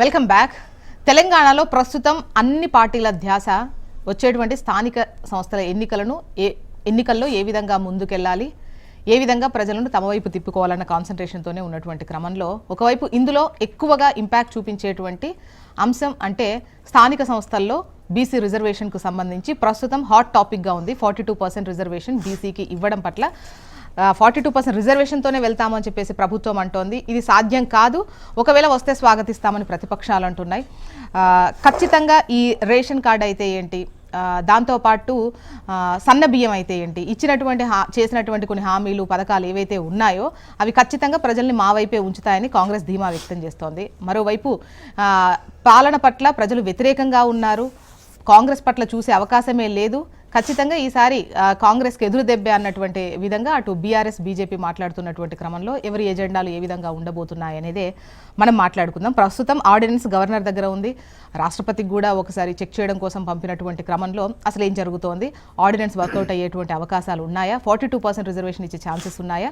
Welcome back. తెలంగాణలో ప్రస్తుతం అన్ని పార్టీల ధ్యాస వచ్చేటువంటి స్థానిక సంస్థల ఎన్నికల్లో ఏ విధంగా ముందుకెళ్ళాలి, ఏ విధంగా ప్రజలను తమ వైపు తిప్పుకోవాలన్న కాన్సన్ట్రేషన్తోనే ఉన్నటువంటి క్రమంలో ఒకవైపు ఇందులో ఎక్కువగా ఇంపాక్ట్ చూపించేటువంటి అంశం అంటే స్థానిక సంస్థల్లో బీసీ రిజర్వేషన్కు సంబంధించి ప్రస్తుతం హాట్ టాపిక్గా ఉంది. 42% రిజర్వేషన్ బీసీకి ఇవ్వడం పట్ల 42% రిజర్వేషన్తోనే వెళ్తామని చెప్పేసి ప్రభుత్వం అంటోంది. ఇది సాధ్యం కాదు, ఒకవేళ వస్తే స్వాగతిస్తామని ప్రతిపక్షాలు అంటున్నాయి. ఖచ్చితంగా ఈ రేషన్ కార్డు అయితే ఏంటి, దాంతోపాటు సన్న బియ్యం అయితే ఏంటి, చేసినటువంటి కొన్ని హామీలు పథకాలు ఏవైతే ఉన్నాయో అవి ఖచ్చితంగా ప్రజల్ని మా వైపే ఉంచుతాయని కాంగ్రెస్ ధీమా వ్యక్తం చేస్తోంది. మరోవైపు పాలన పట్ల ప్రజలు వ్యతిరేకంగా ఉన్నారు, కాంగ్రెస్ పట్ల చూసే అవకాశమే లేదు, ఖచ్చితంగా ఈసారి కాంగ్రెస్కి ఎదురు దెబ్బే అన్నటువంటి విధంగా అటు బీఆర్ఎస్ బీజేపీ మాట్లాడుతున్నటువంటి క్రమంలో ఎవరి ఎజెండాలు ఏ విధంగా ఉండబోతున్నాయి అనేదే మనం మాట్లాడుకుందాం. ప్రస్తుతం ఆర్డినెన్స్ గవర్నర్ దగ్గర ఉంది, రాష్ట్రపతికి కూడా ఒకసారి చెక్ చేయడం కోసం పంపినటువంటి క్రమంలో అసలు ఏం జరుగుతోంది, ఆర్డినెన్స్ వర్కౌట్ అయ్యేటువంటి అవకాశాలు ఉన్నాయా, 42% రిజర్వేషన్ ఇచ్చే ఛాన్సెస్ ఉన్నాయా,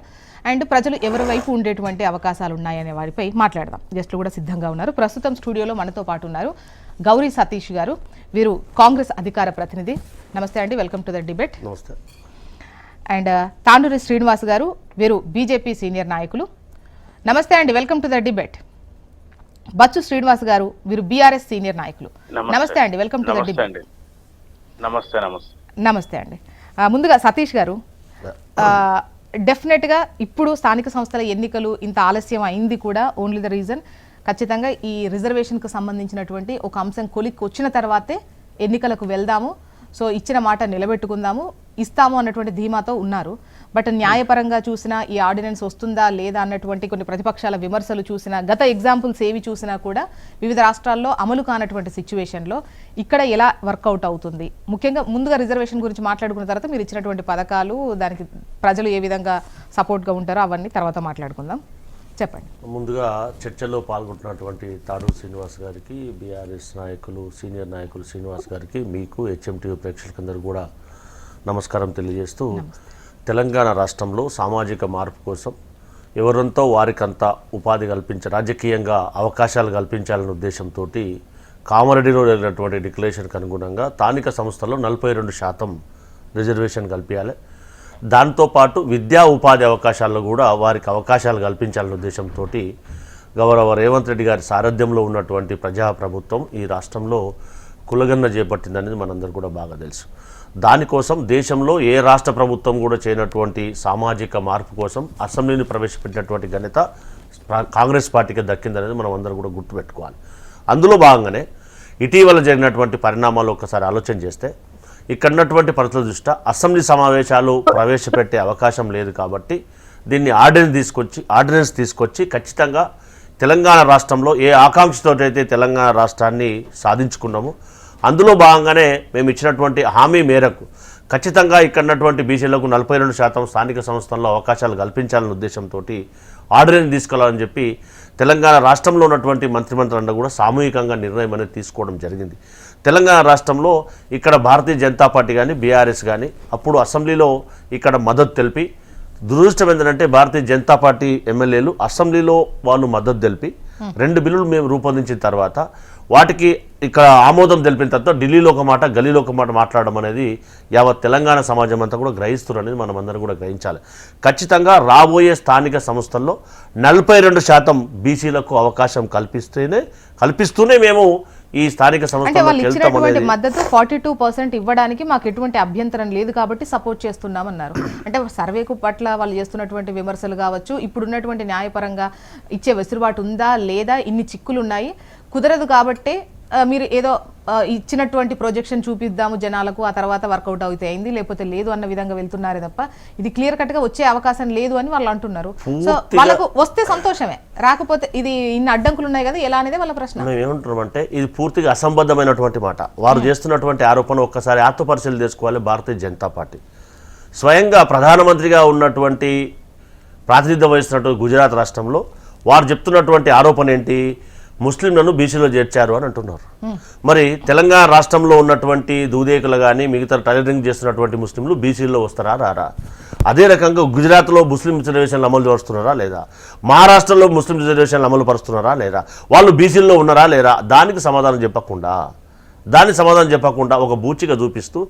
అండ్ ప్రజలు ఎవరి వైపు ఉండేటువంటి అవకాశాలు ఉన్నాయనే వారిపై మాట్లాడదాం. గెస్టులు కూడా సిద్ధంగా ఉన్నారు. ప్రస్తుతం స్టూడియోలో మనతో పాటు ఉన్నారు గౌరీ సతీష్ గారు, వీరు కాంగ్రెస్ అధికార ప్రతినిధి. నమస్తే అండి, వెల్కమ్ టు ద డిబేట్. నమస్తే. అండ్ తాండూరి శ్రీనివాస్ గారు, వీరు బీజేపీ సీనియర్ నాయకులు. నమస్తే అండి, welcome to the debate. Bachchu Srinivas గారు, వీరు బీఆర్ఎస్ సీనియర్ నాయకులు. నమస్తే అండి, వెల్కమ్ టు ద డిబేట్. నమస్తే అండి. ముందుగా సతీష్ గారు, డెఫినెట్గా ఇప్పుడు స్థానిక సంస్థల ఎన్నికలు ఇంత ఆలస్యం అయింది కూడా ఓన్లీ ద రీజన్ ఖచ్చితంగా ఈ రిజర్వేషన్కు సంబంధించినటువంటి ఒక అంశం కొలిక్కి వచ్చిన తర్వాతే ఎన్నికలకు వెళ్దాము, సో ఇచ్చిన మాట నిలబెట్టుకుందాము, ఇస్తాము అన్నటువంటి ధీమాతో ఉన్నారు. బట్ న్యాయపరంగా చూసినా ఈ ఆర్డినెన్స్ వస్తుందా లేదా అన్నటువంటి కొన్ని ప్రతిపక్షాల విమర్శలు చూసినా, గత ఎగ్జాంపుల్స్ ఏవి చూసినా కూడా వివిధ రాష్ట్రాల్లో అమలు కానటువంటి సిచ్యువేషన్లో ఇక్కడ ఎలా వర్కౌట్ అవుతుంది, ముఖ్యంగా ముందుగా రిజర్వేషన్ గురించి మాట్లాడుకున్న తర్వాత మీరు ఇచ్చినటువంటి పథకాలు, దానికి ప్రజలు ఏ విధంగా సపోర్ట్గా ఉంటారో అవన్నీ తర్వాత మాట్లాడుకుందాం. చెప్పండి. ముందుగా చర్చలో పాల్గొంటున్నటువంటి తాడూరు శ్రీనివాస్ గారికి, బీఆర్ఎస్ నాయకులు సీనియర్ నాయకులు శ్రీనివాస్ గారికి, మీకు హెచ్ఎంటీవీ ప్రేక్షకులందరూ కూడా నమస్కారం తెలియజేస్తూ, తెలంగాణ రాష్ట్రంలో సామాజిక మార్పు కోసం ఎవరంతో వారికంతా ఉపాధి రాజకీయంగా అవకాశాలు కల్పించాలనే ఉద్దేశంతో కామారెడ్డిలో జరిగినటువంటి డిక్లరేషన్కి అనుగుణంగా స్థానిక సంస్థల్లో 42% రిజర్వేషన్ కల్పించాలి, దాంతోపాటు విద్యా ఉపాధి అవకాశాల్లో కూడా వారికి అవకాశాలు కల్పించాలనే ఉద్దేశంతో గౌరవ రేవంత్ రెడ్డి గారి సారథ్యంలో ఉన్నటువంటి ప్రజాప్రభుత్వం ఈ రాష్ట్రంలో కులగన్న చేపట్టిందనేది మనందరూ కూడా బాగా తెలుసు. దానికోసం దేశంలో ఏ రాష్ట్ర ప్రభుత్వం కూడా చేయనటువంటి సామాజిక మార్పు కోసం అసెంబ్లీని ప్రవేశపెట్టినటువంటి ఘనత కాంగ్రెస్ పార్టీకి దక్కిందనేది మనం అందరూ కూడా గుర్తుపెట్టుకోవాలి. అందులో భాగంగానే ఇటీవల జరిగినటువంటి పరిణామాలు ఒకసారి ఆలోచన చేస్తే ఇక్కడ ఉన్నటువంటి పరిస్థితుల దృష్ట్యా అసెంబ్లీ సమావేశాలు ప్రవేశపెట్టే అవకాశం లేదు కాబట్టి దీన్ని ఆర్డినెన్స్ తీసుకొచ్చి ఖచ్చితంగా తెలంగాణ రాష్ట్రంలో ఏ ఆకాంక్షతో అయితే తెలంగాణ రాష్ట్రాన్ని సాధించుకున్నామో అందులో భాగంగానే మేము ఇచ్చినటువంటి హామీ మేరకు ఖచ్చితంగా ఇక్కడ ఉన్నటువంటి బీసీలకు 42% స్థానిక సంస్థల్లో అవకాశాలు కల్పించాలనే ఉద్దేశంతో ఆర్డినెన్స్ తీసుకెళ్లాలని చెప్పి తెలంగాణ రాష్ట్రంలో ఉన్నటువంటి మంత్రిమండలి కూడా సామూహికంగా నిర్ణయం అనేది తీసుకోవడం జరిగింది. తెలంగాణ రాష్ట్రంలో ఇక్కడ భారతీయ జనతా పార్టీ కానీ బీఆర్ఎస్ కానీ అప్పుడు అసెంబ్లీలో ఇక్కడ మద్దతు తెలిపి, దురదృష్టం ఏంటంటే భారతీయ జనతా పార్టీ ఎమ్మెల్యేలు అసెంబ్లీలో వాళ్ళు మద్దతు తెలిపి 2 బిల్లులు మేము రూపొందించిన తర్వాత వాటికి ఇక్కడ ఆమోదం తెలిపిన తర్వాత ఢిల్లీలో ఒక మాట గల్లీలో ఒక మాట మాట్లాడడం అనేది యావత్ తెలంగాణ సమాజం అంతా కూడా గ్రహిస్తున్నారు అనేది మనం అందరం కూడా గ్రహించాలి. ఖచ్చితంగా రాబోయే స్థానిక సంస్థల్లో 42% బీసీలకు అవకాశం కల్పిస్తూనే మేము ఈ స్థానిక సంస్థల మద్దతు 42% ఇవ్వడానికి మాకు ఎటువంటి అభ్యంతరం లేదు కాబట్టి సపోర్ట్ చేస్తున్నామన్నారు. అంటే సర్వేకు పట్ల వాళ్ళు చేస్తున్నటువంటి విమర్శలు కావచ్చు, ఇప్పుడున్నటువంటి న్యాయపరంగా ఇచ్చే వెసులుబాటు ఉందా లేదా, ఇన్ని చిక్కులు ఉన్నాయి, కుదరదు కాబట్టి మీరు ఏదో ఇచ్చినటువంటి ప్రొజెక్షన్ చూపిద్దాము జనాలకు, ఆ తర్వాత వర్కౌట్ అవుతే అయింది, లేకపోతే లేదు అన్న విధంగా వెళ్తున్నారే తప్ప ఇది క్లియర్ కట్ గా వచ్చే అవకాశం లేదు అని వాళ్ళు అంటున్నారు. సో వాళ్ళకు వస్తే సంతోషమే, రాకపోతే ఇది ఇన్ని అడ్డంకులు ఉన్నాయి కదా ఎలా అనేది వాళ్ళ ప్రశ్న. మేము ఏమంటున్నామంటే ఇది పూర్తిగా అసంబద్ధమైనటువంటి మాట. వారు చేస్తున్నటువంటి ఆరోపణ ఒక్కసారి ఆత్మపరిశీలన చేసుకోవాలి. భారతీయ జనతా పార్టీ స్వయంగా ప్రధానమంత్రిగా ఉన్నటువంటి ప్రాతినిధ్యం వహిస్తున్నటువంటి గుజరాత్ రాష్ట్రంలో వారు చెప్తున్నటువంటి ఆరోపణ ఏంటి, ముస్లింలను బీసీలో చేర్చారు అని అంటున్నారు. మరి తెలంగాణ రాష్ట్రంలో ఉన్నటువంటి దూదేకులు కానీ మిగతా టైలరింగ్ చేస్తున్నటువంటి ముస్లింలు బీసీలో వస్తారా రారా? అదే రకంగా గుజరాత్లో ముస్లిం రిజర్వేషన్లు అమలు పరుస్తున్నారా లేదా? మహారాష్ట్రలో ముస్లిం రిజర్వేషన్లు అమలు పరుస్తున్నారా లేదా? వాళ్ళు బీసీల్లో ఉన్నారా లేరా? దానికి సమాధానం చెప్పకుండా ఒక బూచిగా చూపిస్తూ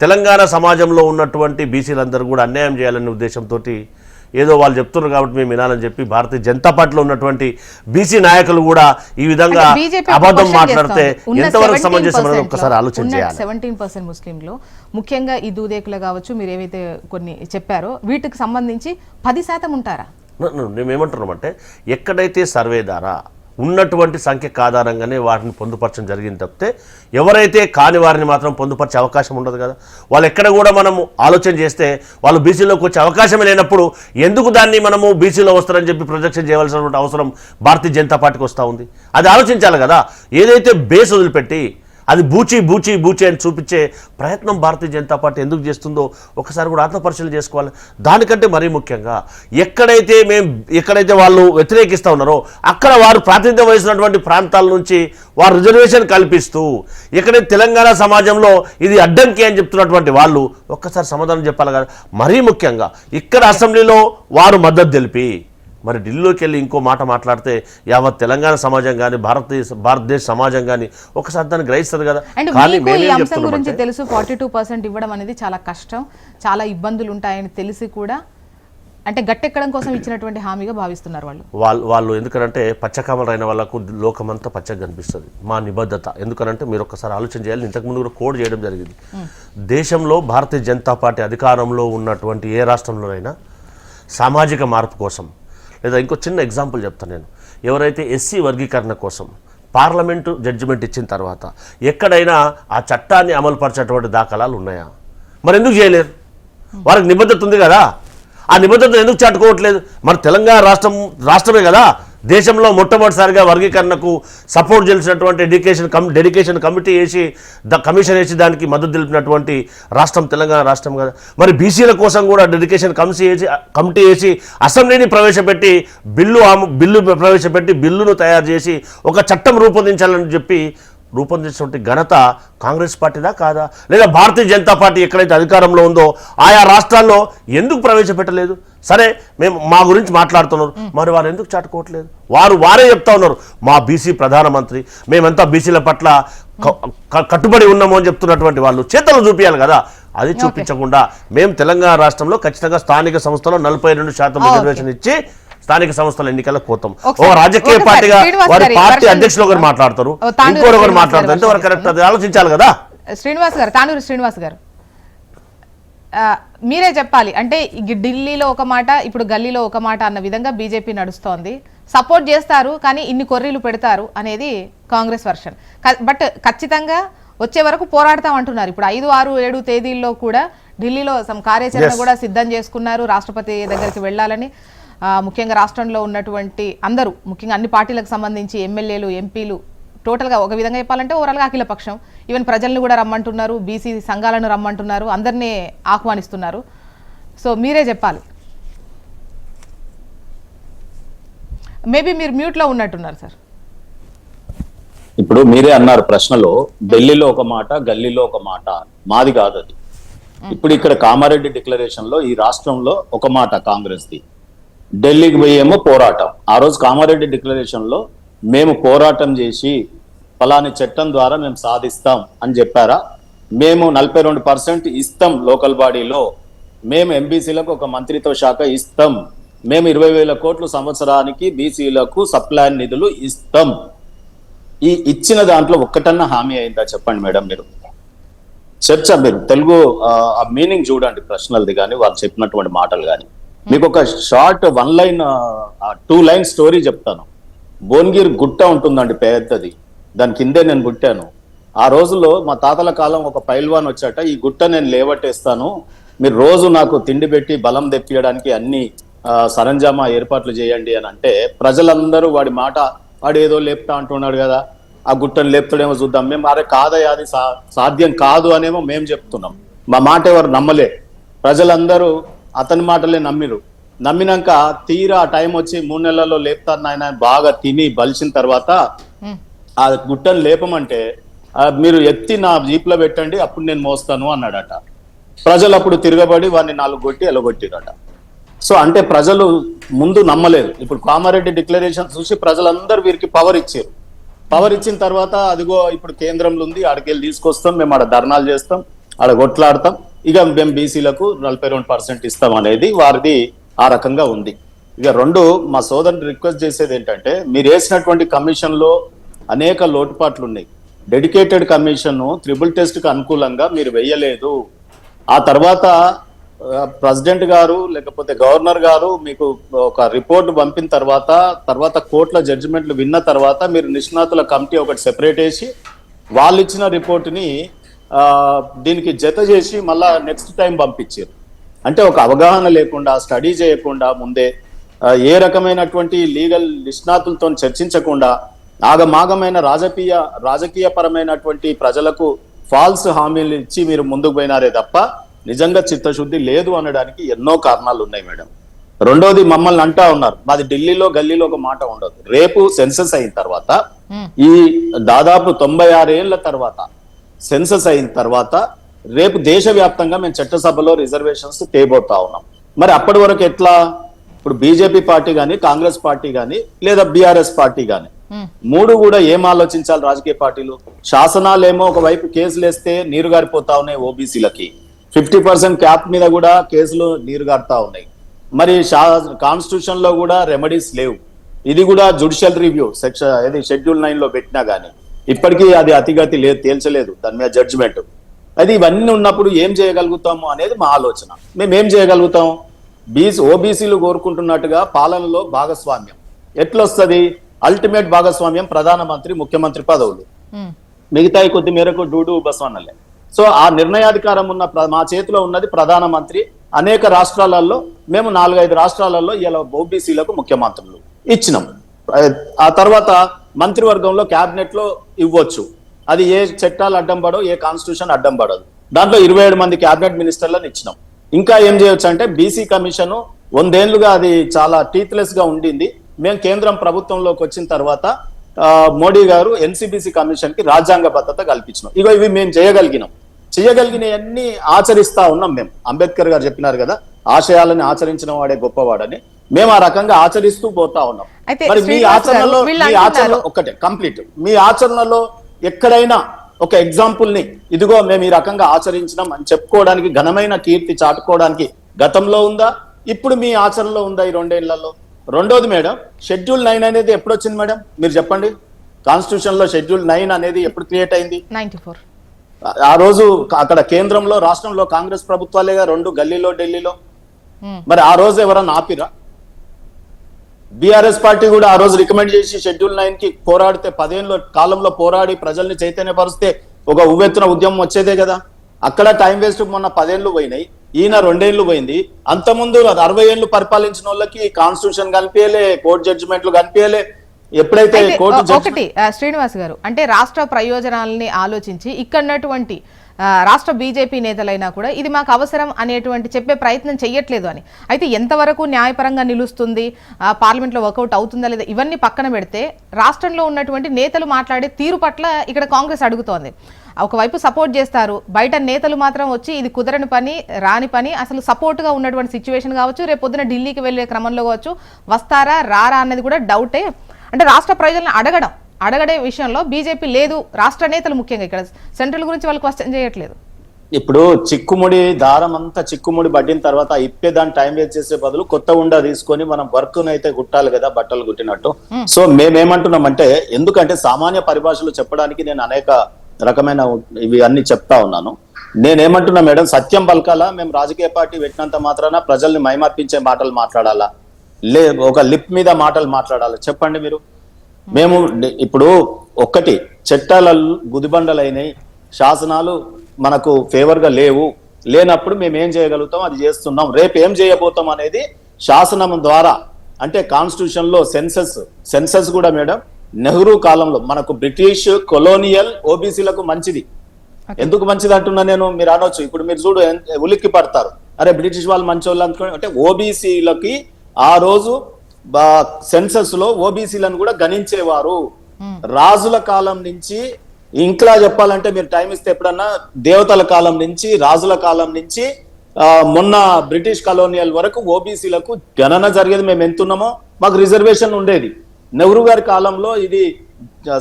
తెలంగాణ సమాజంలో ఉన్నటువంటి బీసీలందరూ కూడా అన్యాయం చేయాలనే ఉద్దేశంతో ఏదో వాళ్ళు చెప్తున్నారు కాబట్టి మేము వినాలని చెప్పి భారతీయ జనతా పార్టీలో ఉన్నటువంటి బీసీ నాయకులు కూడా ఈ విధంగా అబద్ధం మాట్లాడితే ఎంతవరకు సమంజసం అనేది ఒక్కసారి ఆలోచన చేయాలి. 17% ముస్లింలు ముఖ్యంగా ఈ దూదేకులు కావచ్చు, మీరు ఏవైతే కొన్ని చెప్పారో వీటికి సంబంధించి 10% ఉంటారా? మేమేమంటున్నామంటే ఎక్కడైతే సర్వే ద్వారా ఉన్నటువంటి సంఖ్యకు ఆధారంగానే వాటిని పొందుపరచడం జరిగింది తప్పితే ఎవరైతే కాని వారిని మాత్రం పొందుపరిచే అవకాశం ఉండదు కదా. వాళ్ళు ఎక్కడ కూడా మనము ఆలోచన చేస్తే వాళ్ళు బీసీలోకి వచ్చే అవకాశమే లేనప్పుడు ఎందుకు దాన్ని మనము బీసీలో వస్తారని చెప్పి ప్రొజెక్షన్ చేయవలసినటువంటి అవసరం భారతీయ జనతా పార్టీకి వస్తూ ఉంది. అది ఆలోచించాలి కదా. ఏదైతే బేస్ వదిలిపెట్టి అది బూచి అని చూపించే ప్రయత్నం భారతీయ జనతా పార్టీ ఎందుకు చేస్తుందో ఒకసారి కూడా ఆత్మపరిశీలన చేసుకోవాలి. దానికంటే మరీ ముఖ్యంగా ఎక్కడైతే వాళ్ళు వ్యతిరేకిస్తూ ఉన్నారో అక్కడ వారు ప్రాతినిధ్యం వహిస్తున్నటువంటి ప్రాంతాల నుంచి వారు రిజర్వేషన్ కల్పిస్తూ ఎక్కడైతే తెలంగాణ సమాజంలో ఇది అడ్డంకి అని చెప్తున్నటువంటి వాళ్ళు ఒక్కసారి సమాధానం చెప్పాలి కదా. మరీ ముఖ్యంగా ఇక్కడ అసెంబ్లీలో వారు మద్దతు తెలిపి మరి ఢిల్లీలోకి వెళ్ళి ఇంకో మాట మాట్లాడితే యావత్ తెలంగాణ సమాజం కానీ భారతదేశ సమాజం కానీ ఒకసారి దాన్ని గ్రహిస్తుంది కదా. ఈ అంశం గురించి తెలుసు 42% ఇవ్వడం అనేది చాలా కష్టం, చాలా ఇబ్బందులు ఉంటాయని తెలిసి కూడా అంటే గట్టెక్కడం కోసం ఇచ్చినటువంటి హామీగా భావిస్తున్నారు వాళ్ళు. ఎందుకంటే పచ్చకామలు అయిన వాళ్ళకు లోకమంతా పచ్చగా కనిపిస్తుంది. మా నిబద్ధత ఎందుకనంటే మీరు ఒక్కసారి ఆలోచన చేయాలి. ఇంతకుముందు కూడా కోడ్ చేయడం జరిగింది. దేశంలో భారతీయ జనతా పార్టీ అధికారంలో ఉన్నటువంటి ఏ రాష్ట్రంలోనైనా సామాజిక మార్పు కోసం లేదా ఇంకో చిన్న ఎగ్జాంపుల్ చెప్తాను నేను. ఎవరైతే ఎస్సీ వర్గీకరణ కోసం పార్లమెంటు జడ్జిమెంట్ ఇచ్చిన తర్వాత ఎక్కడైనా ఆ చట్టాన్ని అమలుపరిచేటువంటి దాఖలాలు ఉన్నాయా? మరి ఎందుకు చేయలేరు? వారికి నిబద్ధత ఉంది కదా. ఆ నిబద్ధతను ఎందుకు చాటుకోవట్లేదు? మరి తెలంగాణ రాష్ట్రమే కదా దేశంలో మొట్టమొదటిసారిగా వర్గీకరణకు సపోర్ట్ చేసినటువంటి డెడికేషన్ కమిషన్ వేసి దానికి మద్దతు తెలిపినటువంటి రాష్ట్రం తెలంగాణ రాష్ట్రం కదా. మరి బీసీల కోసం కూడా డెడికేషన్ కమిటీ వేసి అసెంబ్లీని ప్రవేశపెట్టి బిల్లును తయారు చేసి ఒక చట్టం రూపొందించాలని చెప్పి రూపొందించినటువంటి ఘనత కాంగ్రెస్ పార్టీదా కాదా? లేదా భారతీయ జనతా పార్టీ ఎక్కడైతే అధికారంలో ఉందో ఆయా రాష్ట్రాల్లో ఎందుకు ప్రవేశపెట్టలేదు? సరే మేము మా గురించి మాట్లాడుతున్నారు, మరి వారు ఎందుకు చాటుకోవట్లేదు? వారే చెప్తా ఉన్నారు మా బీసీ ప్రధానమంత్రి, మేమంతా బీసీల పట్ల కట్టుబడి ఉన్నాము అని చెప్తున్నటువంటి వాళ్ళు చేతలు చూపించాలి కదా. అది చూపించకుండా మేము తెలంగాణ రాష్ట్రంలో ఖచ్చితంగా స్థానిక సంస్థలో 42% రిజర్వేషన్ ఇచ్చి స్థానిక సంస్థల ఎన్నికలకు పోతాం. ఓ రాజకీయ పార్టీగా వారి పార్టీ అధ్యక్షులు ఒకరు మాట్లాడతారు, ఇంకొకరు మాట్లాడతారు, అంటే వారు కరెక్ట్ అది ఆలోచించాలి కదా. తానూరు శ్రీనివాస్ గారు మీరే చెప్పాలి. అంటే ఢిల్లీలో ఒక మాట, ఇప్పుడు గల్లీలో ఒక మాట అన్న విధంగా బీజేపీ నడుస్తోంది. సపోర్ట్ చేస్తారు కానీ ఇన్ని కొర్రీలు పెడతారు అనేది కాంగ్రెస్ వర్షన్. బట్ ఖచ్చితంగా వచ్చే వరకు పోరాడతాం అంటున్నారు. ఇప్పుడు 5, 6, 7 తేదీల్లో కూడా ఢిల్లీలో కార్యాచరణ కూడా సిద్ధం చేసుకున్నారు. రాష్ట్రపతి దగ్గరికి వెళ్ళాలని ముఖ్యంగా రాష్ట్రంలో ఉన్నటువంటి అందరూ, ముఖ్యంగా అన్ని పార్టీలకు సంబంధించి ఎమ్మెల్యేలు, ఎంపీలు, టోటల్గా ఒక విధంగా చెప్పాలంటే ఓవరాల్గా అఖిల పక్షం, ఈవెన్ ప్రజలను కూడా రమ్మంటున్నారు, బీసీ సంఘాలను రమ్మంటున్నారు, అందరినీ ఆహ్వానిస్తున్నారు. సో మీరే చెప్పాలి. మేబీ మీరు మ్యూట్లో ఉన్నట్టున్నారు సార్. ఇప్పుడు మీరే అన్నారు ప్రశ్నలో, ఢిల్లీలో ఒక మాట, గల్లీలో ఒక మాట. మాది కాదు అది. ఇప్పుడు ఇక్కడ కామారెడ్డి డిక్లరేషన్ లో ఈ రాష్ట్రంలో ఒక మాట కాంగ్రెస్ది, ఢిల్లీకి పోయేమో పోరాటం. ఆ రోజు కామారెడ్డి డిక్లరేషన్ లో మేము పోరాటం చేసి ఫలాని చట్టం ద్వారా మేము సాధిస్తాం అని చెప్పారా? మేము 42% ఇస్తాం లోకల్ బాడీలో, మేము ఎంబీసీలకు ఒక మంత్రిత్వ శాఖ ఇస్తాం, మేము 20,000 కోట్లు సంవత్సరానికి బీసీలకు సప్లాన్ నిధులు ఇస్తాం. ఈ ఇచ్చిన దాంట్లో ఒక్కటన్నా హామీ అయిందా చెప్పండి మేడం. మీరు చర్చ, మీరు తెలుగు ఆ మీనింగ్ చూడండి ప్రశ్నలది కానీ వారు చెప్పినటువంటి మాటలు కానీ. మీకు ఒక షార్ట్ 1 లైన్ 2 లైన్ స్టోరీ చెప్తాను. భువనగిరి గుట్ట ఉంటుందండి పెద్దది, దాని కిందే నేను పుట్టాను. ఆ రోజుల్లో మా తాతల కాలం ఒక పైల్వాన్ వచ్చాట, ఈ గుట్ట నేను లేవట్టేస్తాను, మీరు రోజు నాకు తిండి పెట్టి బలం తెప్పియడానికి అన్ని సరంజామా ఏర్పాట్లు చేయండి అని అంటే ప్రజలందరూ వాడు ఏదో లేపుతా అంటున్నాడు కదా, ఆ గుట్టను లేపుతాడేమో చూద్దాం. మేము అరే కాదయ్యా అది సాధ్యం కాదు అనేమో మేము చెప్తున్నాం. మా మాట ఎవరు నమ్మలే, ప్రజలందరూ అతని మాటలే నమ్మిరు. నమ్మినాక తీరా టైం వచ్చి 3 నెలల్లో లేపుతారు నాయన బాగా తిని బలిసిన తర్వాత ఆ గుట్టను లేపమంటే మీరు ఎత్తి నా జీప్లో పెట్టండి అప్పుడు నేను మోస్తాను అన్నాడట. ప్రజలు అప్పుడు తిరగబడి వాడిని 4 కొట్టి ఎలగొట్టిరట. సో అంటే ప్రజలు ముందు నమ్మలేదు. ఇప్పుడు కామారెడ్డి డిక్లరేషన్ చూసి ప్రజలందరూ వీరికి పవర్ ఇచ్చారు. పవర్ ఇచ్చిన తర్వాత అదిగో ఇప్పుడు కేంద్రంలో ఉంది, ఆడికెళ్ళి తీసుకొస్తాం, మేము ఆడ ధర్నాలు చేస్తాం, ఆడ కొట్లాడతాం, ఇక మేము బీసీలకు 42% ఇస్తాం అనేది వారిది ఆ రకంగా ఉంది. ఇక రెండు, మా సోదరుని రిక్వెస్ట్ చేసేది ఏంటంటే, మీరు వేసినటువంటి కమిషన్లో అనేక లోటుపాట్లు ఉన్నాయి. డెడికేటెడ్ కమిషన్ త్రిబుల్ టెస్ట్కి అనుకూలంగా మీరు వెయ్యలేదు. ఆ తర్వాత ప్రెసిడెంట్ గారు లేకపోతే గవర్నర్ గారు మీకు ఒక రిపోర్ట్ పంపిన తర్వాత కోర్టుల జడ్జిమెంట్లు విన్న తర్వాత మీరు నిష్ణాతుల కమిటీ ఒకటి సెపరేట్ చేసి వాళ్ళు ఇచ్చిన రిపోర్ట్ని దీనికి జత చేసి మళ్ళా నెక్స్ట్ టైం పంపించారు. అంటే ఒక అవగాహన లేకుండా, స్టడీ చేయకుండా, ముందే ఏ రకమైనటువంటి లీగల్ నిష్ణాతులతో చర్చించకుండా ఆగమాగమైన రాజకీయ పరమైనటువంటి ప్రజలకు ఫాల్స్ హామీలు ఇచ్చి మీరు ముందుకు పోయినారే తప్ప నిజంగా చిత్తశుద్ధి లేదు అనడానికి ఎన్నో కారణాలు ఉన్నాయి మేడం. రెండోది, మమ్మల్ని అంటా ఉన్నారు మాది ఢిల్లీలో గల్లీలో ఒక మాట ఉండదు. రేపు సెన్సస్ అయిన తర్వాత, ఈ దాదాపు 96 ఏళ్ల తర్వాత సెన్సస్ అయిన తర్వాత రేపు దేశవ్యాప్తంగా మేము చట్టసభలో రిజర్వేషన్స్ తేబోతా ఉన్నాం. మరి అప్పటి వరకు ఎట్లా? ఇప్పుడు బీజేపీ పార్టీ కానీ, కాంగ్రెస్ పార్టీ కానీ, లేదా బీఆర్ఎస్ పార్టీ కానీ, మూడు కూడా ఏం ఆలోచించాలి రాజకీయ పార్టీలు? శాసనాలేమో ఒకవైపు కేసులు వేస్తే నీరు గారిపోతా ఉన్నాయి, ఓబీసీలకి 50% క్యాప్ మీద కూడా కేసులు నీరు గారుతా ఉన్నాయి. మరి కాన్స్టిట్యూషన్ లో కూడా రెమెడీస్ లేవు. ఇది కూడా జ్యుడిషియల్ రివ్యూ షెడ్యూల్ 9 లో పెట్టినా గానీ ఇప్పటికీ అది అతిగతి లేదు, తేల్చలేదు దాని మీద జడ్జిమెంట్. అది ఇవన్నీ ఉన్నప్పుడు ఏం చేయగలుగుతాము అనేది మా ఆలోచన. మేము ఏం చేయగలుగుతాం? ఓబీసీలు కోరుకుంటున్నట్టుగా పాలనలో భాగస్వామ్యం ఎట్లొస్తుంది? అల్టిమేట్ భాగస్వామ్యం ప్రధానమంత్రి, ముఖ్యమంత్రి పదవులు, మిగతాయి కొద్ది మేరకు డూడు బస్వన్నలే. సో ఆ నిర్ణయాధికారం ఉన్న మా చేతిలో ఉన్నది ప్రధానమంత్రి. అనేక రాష్ట్రాలలో మేము 4-5 రాష్ట్రాలలో ఇలా ఓబీసీలకు ముఖ్యమంత్రులు ఇచ్చినాం. ఆ తర్వాత మంత్రివర్గంలో క్యాబినెట్ లో ఇవ్వచ్చు. అది ఏ చట్టాలు అడ్డం పడవు, ఏ కాన్స్టిట్యూషన్ అడ్డం పడదు. దాంట్లో 27 మంది క్యాబినెట్ మినిస్టర్లను ఇచ్చినాం. ఇంకా ఏం చేయొచ్చు అంటే, బీసీ కమిషన్ 100 ఏళ్లుగా అది చాలా టీత్లెస్ గా ఉండింది. మేము కేంద్రం ప్రభుత్వంలోకి వచ్చిన తర్వాత మోడీ గారు ఎన్సీబీసీ కమిషన్ కి రాజ్యాంగ భద్రత కల్పించినాం. ఇవి మేము చేయగలిగినవన్నీ ఆచరిస్తా ఉన్నాం. మేము అంబేద్కర్ గారు చెప్పినారు కదా, ఆశయాలను ఆచరించిన వాడే గొప్పవాడని. మేము ఆ రకంగా ఆచరిస్తూ పోతా ఉన్నాం. మరి మీ ఆచరణలో ఒక్కటే కంప్లీట్, మీ ఆచరణలో ఎక్కడైనా ఒక ఎగ్జాంపుల్ ని ఇదిగో మేము ఈ రకంగా ఆచరించినాం అని చెప్పుకోవడానికి, ఘనమైన కీర్తి చాటుకోవడానికి గతంలో ఉందా, ఇప్పుడు మీ ఆచరణలో ఉందా ఈ 2 ఏళ్లలో? రెండోది మేడం, షెడ్యూల్ 9 అనేది ఎప్పుడు వచ్చింది మేడం మీరు చెప్పండి? కాన్స్టిట్యూషన్ లో షెడ్యూల్ 9 అనేది ఎప్పుడు క్రియేట్ అయింది? 94. ఆ రోజు అక్కడ కేంద్రంలో, రాష్ట్రంలో కాంగ్రెస్ ప్రభుత్వాలేగా 2, గల్లీలో ఢిల్లీలో. మరి ఆ రోజు ఎవరన్నా ఆపిరా? బీఆర్ఎస్ పార్టీ కూడా ఆ రోజు రికమెండ్ చేసి షెడ్యూల్ 9 కి పోరాడితే, 10 ఏళ్ళ కాలంలో పోరాడి ప్రజల్ని చైతన్యపరిస్తే ఒక ఉవ్వెత్తున ఉద్యమం వచ్చేదే కదా. అక్కడ టైం వేస్ట్. మొన్న 10 ఏళ్ళు పోయినాయి, ఈయన 2 ఏళ్ళు పోయింది. అంతకుముందు 60 ఏళ్ళు పరిపాలించిన వాళ్ళకి కాన్స్టిట్యూషన్ కనిపించలే, కోర్టు జడ్జిమెంట్లు కనిపించలే. ఎప్పుడైతే కోర్టు ఒకటి శ్రీనివాస్ గారు అంటే రాష్ట్ర ప్రయోజనాలని ఆలోచించి ఇక్కడున్నటువంటి రాష్ట్ర బీజేపీ నేతలైనా కూడా ఇది మాకు అవసరం అనేటువంటి చెప్పే ప్రయత్నం చెయ్యట్లేదు అని. అయితే ఎంతవరకు న్యాయపరంగా నిలుస్తుంది, పార్లమెంట్లో వర్కౌట్ అవుతుందా లేదా, ఇవన్నీ పక్కన పెడితే రాష్ట్రంలో ఉన్నటువంటి నేతలు మాట్లాడే తీరు పట్ల ఇక్కడ కాంగ్రెస్ అడుగుతోంది. ఒకవైపు సపోర్ట్ చేస్తారు, బయట నేతలు మాత్రం వచ్చి ఇది కుదరని పని, రాని పని, అసలు సపోర్ట్గా ఉన్నటువంటి సిచ్యువేషన్ కావచ్చు, రేపు పొద్దున ఢిల్లీకి వెళ్ళే క్రమంలో కావచ్చు, వస్తారా రారా అన్నది కూడా డౌటే. అంటే రాష్ట్ర ప్రజలను అడగడే విషయంలో బీజేపీ లేదు, రాష్ట్ర నేతలు ముఖ్యంగా ఇక్కడ సెంట్రల్ గురించి వాళ్ళు క్వశ్చన్ చేయట్లేదు. ఇప్పుడు చిక్కుముడి దారం అంతా చిక్కుముడి పట్టిన తర్వాత ఇప్పేదాన్ని టైం వేస్ట్ చేసే బదులు కొత్త ఉండా తీసుకొని మనం వర్క్ అయితే కుట్టాలి కదా, బట్టలు కుట్టినట్టు. సో మేమేమంటున్నామంటే, ఎందుకంటే సామాన్య పరిభాషలు చెప్పడానికి నేను అనేక రకమైన ఇవి అన్ని చెప్తా ఉన్నాను. నేనేమంటున్నా మేడం, సత్యం పలకాలా? మేము రాజకీయ పార్టీ పెట్టినంత మాత్రాన ప్రజల్ని మైమర్పించే మాటలు మాట్లాడాలా, ఒక లిప్ మీద మాటలు మాట్లాడాలా? చెప్పండి మీరు. మేము ఇప్పుడు ఒక్కటి, చట్టాల గుదిబండలైనవి, శాసనాలు మనకు ఫేవర్ గా లేనప్పుడు మేము ఏం చేయగలుగుతాం అది చేస్తున్నాం. రేపు ఏం చేయబోతాం అనేది శాసనం ద్వారా, అంటే కాన్స్టిట్యూషన్ లో సెన్సస్ కూడా మేడం నెహ్రూ కాలంలో మనకు బ్రిటిష్ కొలోనియల్ ఓబీసీలకు మంచిది. ఎందుకు మంచిది అంటున్నా నేను, మీరు అనొచ్చు. ఇప్పుడు మీరు చూడు, ఉలిక్కి పడతారు, అరే బ్రిటిష్ వాళ్ళు మంచి వాళ్ళు అనుకోండి అంటే. ఓబీసీలకి ఆ రోజు సెన్సస్ లో ఓబీసీలను కూడా గణించేవారు. రాజుల కాలం నుంచి, ఇంకా చెప్పాలంటే మీరు టైం ఇస్తే ఎప్పుడన్నా దేవతల కాలం నుంచి, రాజుల కాలం నుంచి మొన్న బ్రిటిష్ కలోనియల్ వరకు ఓబీసీలకు గణన జరిగేది. మేము ఎంతున్నామో మాకు రిజర్వేషన్ ఉండేది. నెహ్రూ గారి కాలంలో ఇది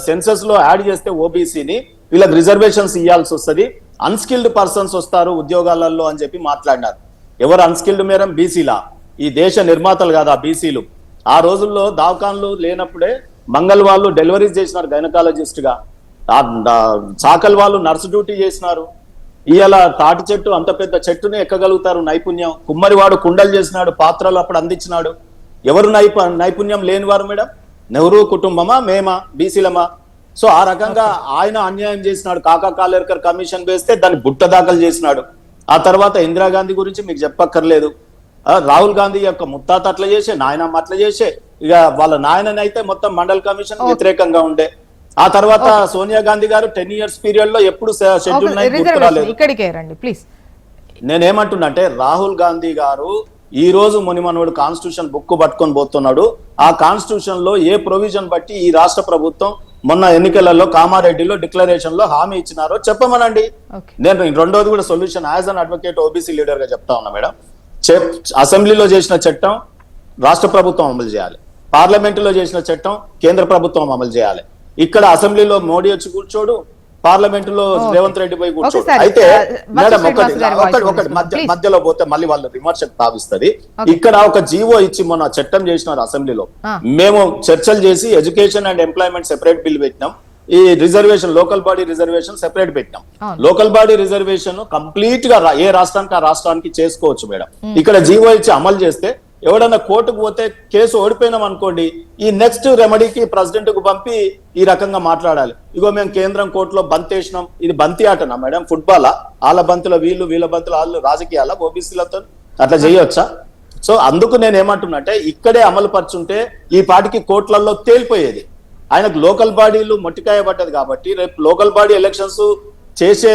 సెన్సస్ లో యాడ్ చేస్తే ఓబీసీని వీళ్ళకి రిజర్వేషన్స్ ఇవ్వాల్సి వస్తుంది, అన్స్కిల్డ్ పర్సన్స్ వస్తారు ఉద్యోగాలలో అని చెప్పి మాట్లాడినారు. ఎవరు అన్స్కిల్డ్ మేరం? బీసీలా. ఈ దేశ నిర్మాతలు కాదు ఆ బీసీలు. ఆ రోజుల్లో దవాఖాన్లు లేనప్పుడే మంగళ వాళ్ళు డెలివరీస్ చేసినారు గైనకాలజిస్ట్ గా, చాకల్ వాళ్ళు నర్సు డ్యూటీ చేసినారు. ఇవాళ తాటి చెట్టు, అంత పెద్ద చెట్టుని ఎక్కగలుగుతారు నైపుణ్యం. కుమ్మరివాడు కుండలు చేసినాడు, పాత్రలు అప్పుడు అందించినాడు. ఎవరు నైపుణ్యం లేనివారు మేడం? నెహ్రూ కుటుంబమా, మేమా, బీసీలమా? సో ఆ రకంగా ఆయన అన్యాయం చేసినాడు. కాకా కాలేకర్ కమిషన్ వేస్తే దాన్ని బుట్ట దాఖలు చేసినాడు. ఆ తర్వాత ఇందిరాగాంధీ గురించి మీకు చెప్పక్కర్లేదు. రాహుల్ గాంధీ యొక్క ముత్తాత అట్లా చేసే, నాయనమ్మ అట్లా చేసే, ఇక వాళ్ళ నాయననైతే మొత్తం మండల్ కమిషన్ వ్యతిరేకంగా ఉండే. ఆ తర్వాత సోనియా గాంధీ గారు 10 years పీరియడ్ లో ఎప్పుడు షెడ్యూల్ ఇక్కడికే రండి ప్లీజ్. నేనేమంటున్నా అంటే రాహుల్ గాంధీ గారు ఈ రోజు మునిమనుడు కాన్స్టిట్యూషన్ బుక్ పట్టుకొని పోతున్నాడు. ఆ కాన్స్టిట్యూషన్ లో ఏ ప్రొవిజన్ బట్టి ఈ రాష్ట్ర ప్రభుత్వం మొన్న ఎన్నికలలో కామారెడ్డిలో డిక్లరేషన్ లో హామీ ఇచ్చినారో చెప్పమనండి. నేను రెండోది కూడా solution as an advocate OBC leader గా చెప్తా ఉన్నా మేడం. అసెంబ్లీలో చేసిన చట్టం రాష్ట్ర ప్రభుత్వం అమలు చేయాలి, పార్లమెంటులో చేసిన చట్టం కేంద్ర ప్రభుత్వం అమలు చేయాలి. ఇక్కడ అసెంబ్లీలో మోడీ వచ్చి కూర్చోడు, పార్లమెంట్ లో రేవంత్ రెడ్డి పోయి కూర్చోడు. అయితే మేడం ఒకటి మధ్యలో పోతే మళ్ళీ వాళ్ళు విమర్శకు తావిస్తుంది. ఇక్కడ ఒక జీవో ఇచ్చి మొన్న చట్టం చేసినారు అసెంబ్లీలో. మేము చర్చలు చేసి education and employment separate bill పెట్టినాం, ఈ reservation local body reservation separate పెట్టినాం. లోకల్ బాడీ రిజర్వేషన్ కంప్లీట్ గా ఏ రాష్ట్రానికి ఆ రాష్ట్రానికి చేసుకోవచ్చు మేడం. ఇక్కడ జీవో ఇచ్చి అమలు చేస్తే ఎవడన్నా కోర్టుకు పోతే కేసు ఓడిపోయినాం అనుకోండి, ఈ నెక్స్ట్ రెమెడీకి ప్రెసిడెంట్ కు పంపి ఈ రకంగా మాట్లాడాలి. ఇగో మేము కేంద్రం కోర్టులో బంత్ వేసినాం, ఇది బంతి ఆటనా మేడం? ఫుట్బాలా? వాళ్ళ బంతులో వీళ్ళు, వీళ్ళ బంతులో వాళ్ళు, రాజకీయాల ఓబీసీలతో అట్లా చేయొచ్చా? సో అందుకు నేను ఏమంటున్నా అంటే ఇక్కడే అమలు పరుచుంటే ఈ పాటికి కోర్టులలో తేలిపోయేది. ఆయనకు లోకల్ బాడీలు మొట్టికాయ పడ్డది కాబట్టి రేపు లోకల్ బాడీ ఎలక్షన్స్ చేసే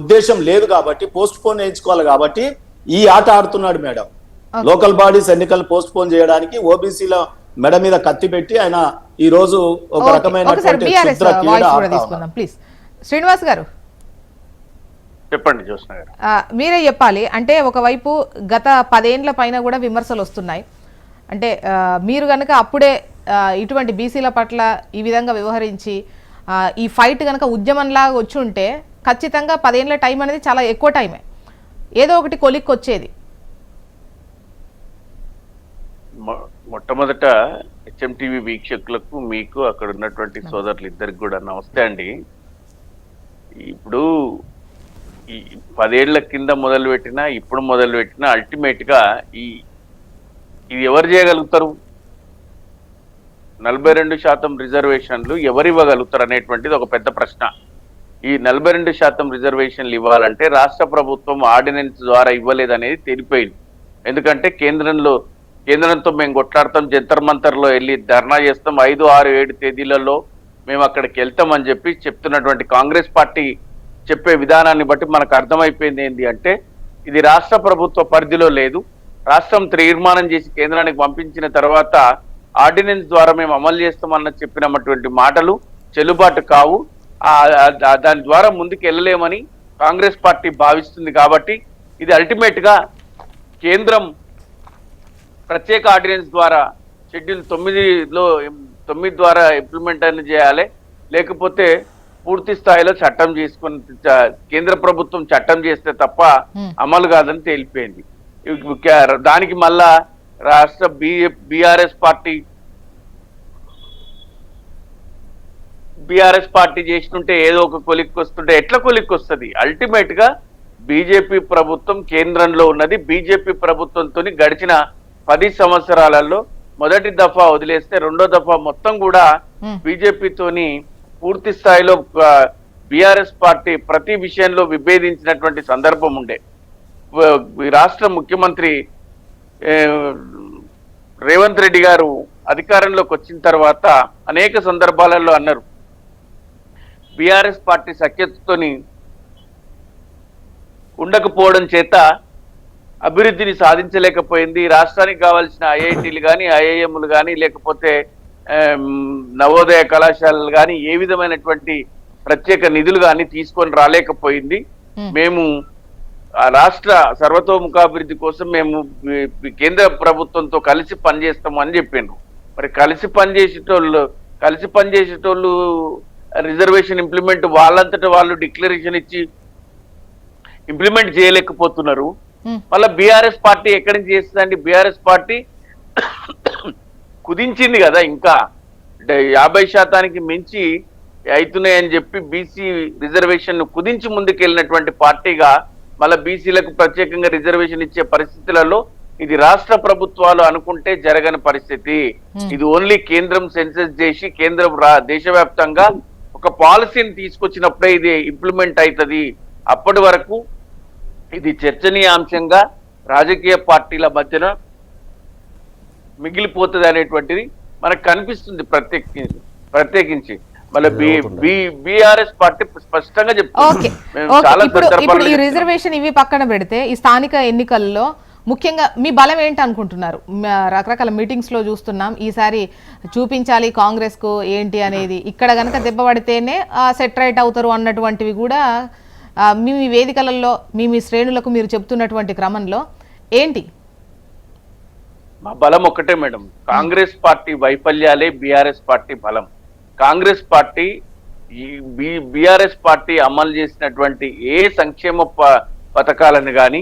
ఉద్దేశం లేదు కాబట్టి పోస్ట్ పోన్ వేయించుకోవాలి కాబట్టి ఈ ఆట ఆడుతున్నాడు మేడం. లోకల్ బాడీస్ ఎన్నికలు పోస్ట్ పోన్ చేయడానికి ఓబీసీల మెడ మీద కత్తి పెట్టి ఆయన ఈ రోజు ఒక రకమైన శ్రీనివాస్ గారు చెప్పండి. జ్యోత్స్న గారు మీరే చెప్పాలి. అంటే ఒకవైపు గత 10 ఏళ్ల పైన కూడా విమర్శలు వస్తున్నాయి. అంటే మీరు కనుక అప్పుడే ఇటువంటి బీసీల పట్ల ఈ విధంగా వ్యవహరించి ఈ ఫైట్ కనుక ఉద్యమంలాగా వచ్చి ఉంటే ఖచ్చితంగా 10 ఏళ్ల టైం అనేది చాలా ఎక్కువ టైమే, ఏదో ఒకటి కొలిక్కి వచ్చేది. మొట్టమొదట హెచ్ఎంటీవీ వీక్షకులకు, మీకు, అక్కడ ఉన్నటువంటి సోదరులు ఇద్దరికి కూడా నమస్తే అండి. ఇప్పుడు ఈ 10 ఏళ్ల కింద మొదలుపెట్టినా ఇప్పుడు మొదలుపెట్టినా అల్టిమేట్ గా ఇది ఎవరు చేయగలుగుతారు? 42% రిజర్వేషన్లు ఎవరు ఇవ్వగలుగుతారు అనేటువంటిది ఒక పెద్ద ప్రశ్న. ఈ 42% రిజర్వేషన్లు ఇవ్వాలంటే రాష్ట్ర ప్రభుత్వం ఆర్డినెన్స్ ద్వారా ఇవ్వలేదనేది తెలిపోయింది. ఎందుకంటే కేంద్రంతో మేము కొట్లాడతాం, జంతర్ మంతర్లో వెళ్ళి ధర్నా చేస్తాం, 5, 6, 7 తేదీలలో మేము అక్కడికి వెళ్తామని చెప్పి చెప్తున్నటువంటి కాంగ్రెస్ పార్టీ చెప్పే విధానాన్ని బట్టి మనకు అర్థమైపోయింది ఏంటి అంటే ఇది రాష్ట్ర ప్రభుత్వ పరిధిలో లేదు. రాష్ట్రం తీర్మానం చేసి కేంద్రానికి పంపించిన తర్వాత ఆర్డినెన్స్ ద్వారా మేము అమలు చేస్తామన్న చెప్పినటువంటి మాటలు చెల్లుబాటు కావు. దాని ద్వారా ముందుకు వెళ్ళలేమని కాంగ్రెస్ పార్టీ భావిస్తుంది. కాబట్టి ఇది అల్టిమేట్ గా కేంద్రం ప్రత్యేక ఆర్డినెన్స్ ద్వారా షెడ్యూల్ 9 ద్వారా ఇంప్లిమెంట్ అని చేయాలి, లేకపోతే పూర్తి స్థాయిలో చట్టం చేసుకుని కేంద్ర ప్రభుత్వం చట్టం చేస్తే తప్ప అమలు కాదని తేలిపోయింది. దానికి మళ్ళా రాష్ట్ర బీఆర్ఎస్ పార్టీ చేస్తుంటే ఏదో ఒక కొలిక్కి వస్తుంటే ఎట్లా కొలిక్కి వస్తుంది? అల్టిమేట్ గా బీజేపీ ప్రభుత్వం కేంద్రంలో ఉన్నది. బీజేపీ ప్రభుత్వంతో గడిచిన 10 సంవత్సరాలలో మొదటి దఫా వదిలేస్తే రెండో దఫా మొత్తం కూడా బీజేపీతోని పూర్తి స్థాయిలో బీఆర్ఎస్ పార్టీ ప్రతి విషయంలో విభేదించినటువంటి సందర్భం ఉండే. రాష్ట్ర ముఖ్యమంత్రి రేవంత్ రెడ్డి గారు అధికారంలోకి వచ్చిన తర్వాత అనేక సందర్భాలలో అన్నారు బీఆర్ఎస్ పార్టీ సఖ్యతతోని ఉండకపోవడం చేత అభివృద్ధిని సాధించలేకపోయింది. రాష్ట్రానికి కావాల్సిన ఐఐటీలు కానీ, ఐఐఎంలు కానీ, లేకపోతే నవోదయ కళాశాలలు కానీ ఏ విధమైనటువంటి ప్రత్యేక నిధులు కానీ తీసుకొని రాలేకపోయింది. మేము ఆ రాష్ట్ర సర్వతోముఖాభివృద్ధి కోసం మేము కేంద్ర ప్రభుత్వంతో కలిసి పనిచేస్తాము అని చెప్పిండ్రు. మరి కలిసి పనిచేసేటోళ్ళు రిజర్వేషన్ ఇంప్లిమెంట్ వాళ్ళంతటా వాళ్ళు డిక్లరేషన్ ఇచ్చి ఇంప్లిమెంట్ చేయలేకపోతున్నారు. మళ్ళీ బీఆర్ఎస్ పార్టీ ఎక్కడి నుంచి చేస్తుందండి? బీఆర్ఎస్ పార్టీ కుదించింది కదా, ఇంకా 50% మించి అవుతున్నాయని చెప్పి బీసీ రిజర్వేషన్ కుదించి ముందుకెళ్ళినటువంటి పార్టీగా మళ్ళీ బీసీలకు ప్రత్యేకంగా రిజర్వేషన్ ఇచ్చే పరిస్థితులలో ఇది రాష్ట్ర ప్రభుత్వాలు అనుకుంటే జరగని పరిస్థితి. ఇది ఓన్లీ కేంద్రం సెన్సస్ చేసి కేంద్రం దేశవ్యాప్తంగా ఒక పాలసీని తీసుకొచ్చినప్పుడే ఇది ఇంప్లిమెంట్ అవుతుంది. అప్పటి వరకు ఇది చర్చనీయాంశంగా రాజకీయ పార్టీల మధ్యన మిగిలిపోతుంది అనేటువంటిది మనకు కనిపిస్తుంది. ప్రత్యేకించి మళ్ళీ బీఆర్ఎస్ పార్టీ స్పష్టంగా చెప్తుంది. ఇప్పుడు ఈ రిజర్వేషన్ ఇవి పక్కన పెడితే ఈ స్థానిక ఎన్నికల్లో ముఖ్యంగా మీ బలం ఏంటి అనుకుంటున్నారు? రకరకాల మీటింగ్స్ లో చూస్తున్నాం, ఈసారి చూపించాలి కాంగ్రెస్ కు ఏంటి అనేది. ఇక్కడ గనక దెబ్బ పడితేనే సెటరైట్ అవుతారు అన్నటువంటివి కూడా మీ వేదికలలో మీ శ్రేణులకు మీరు చెప్తున్నటువంటి క్రమంలో ఏంటి? మా బలం ఒక్కటే మేడం, కాంగ్రెస్ పార్టీ వైఫల్యాలే బీఆర్ఎస్ పార్టీ బలం. కాంగ్రెస్ పార్టీ బీఆర్ఎస్ పార్టీ అమలు చేసినటువంటి ఏ సంక్షేమ పథకాలను కానీ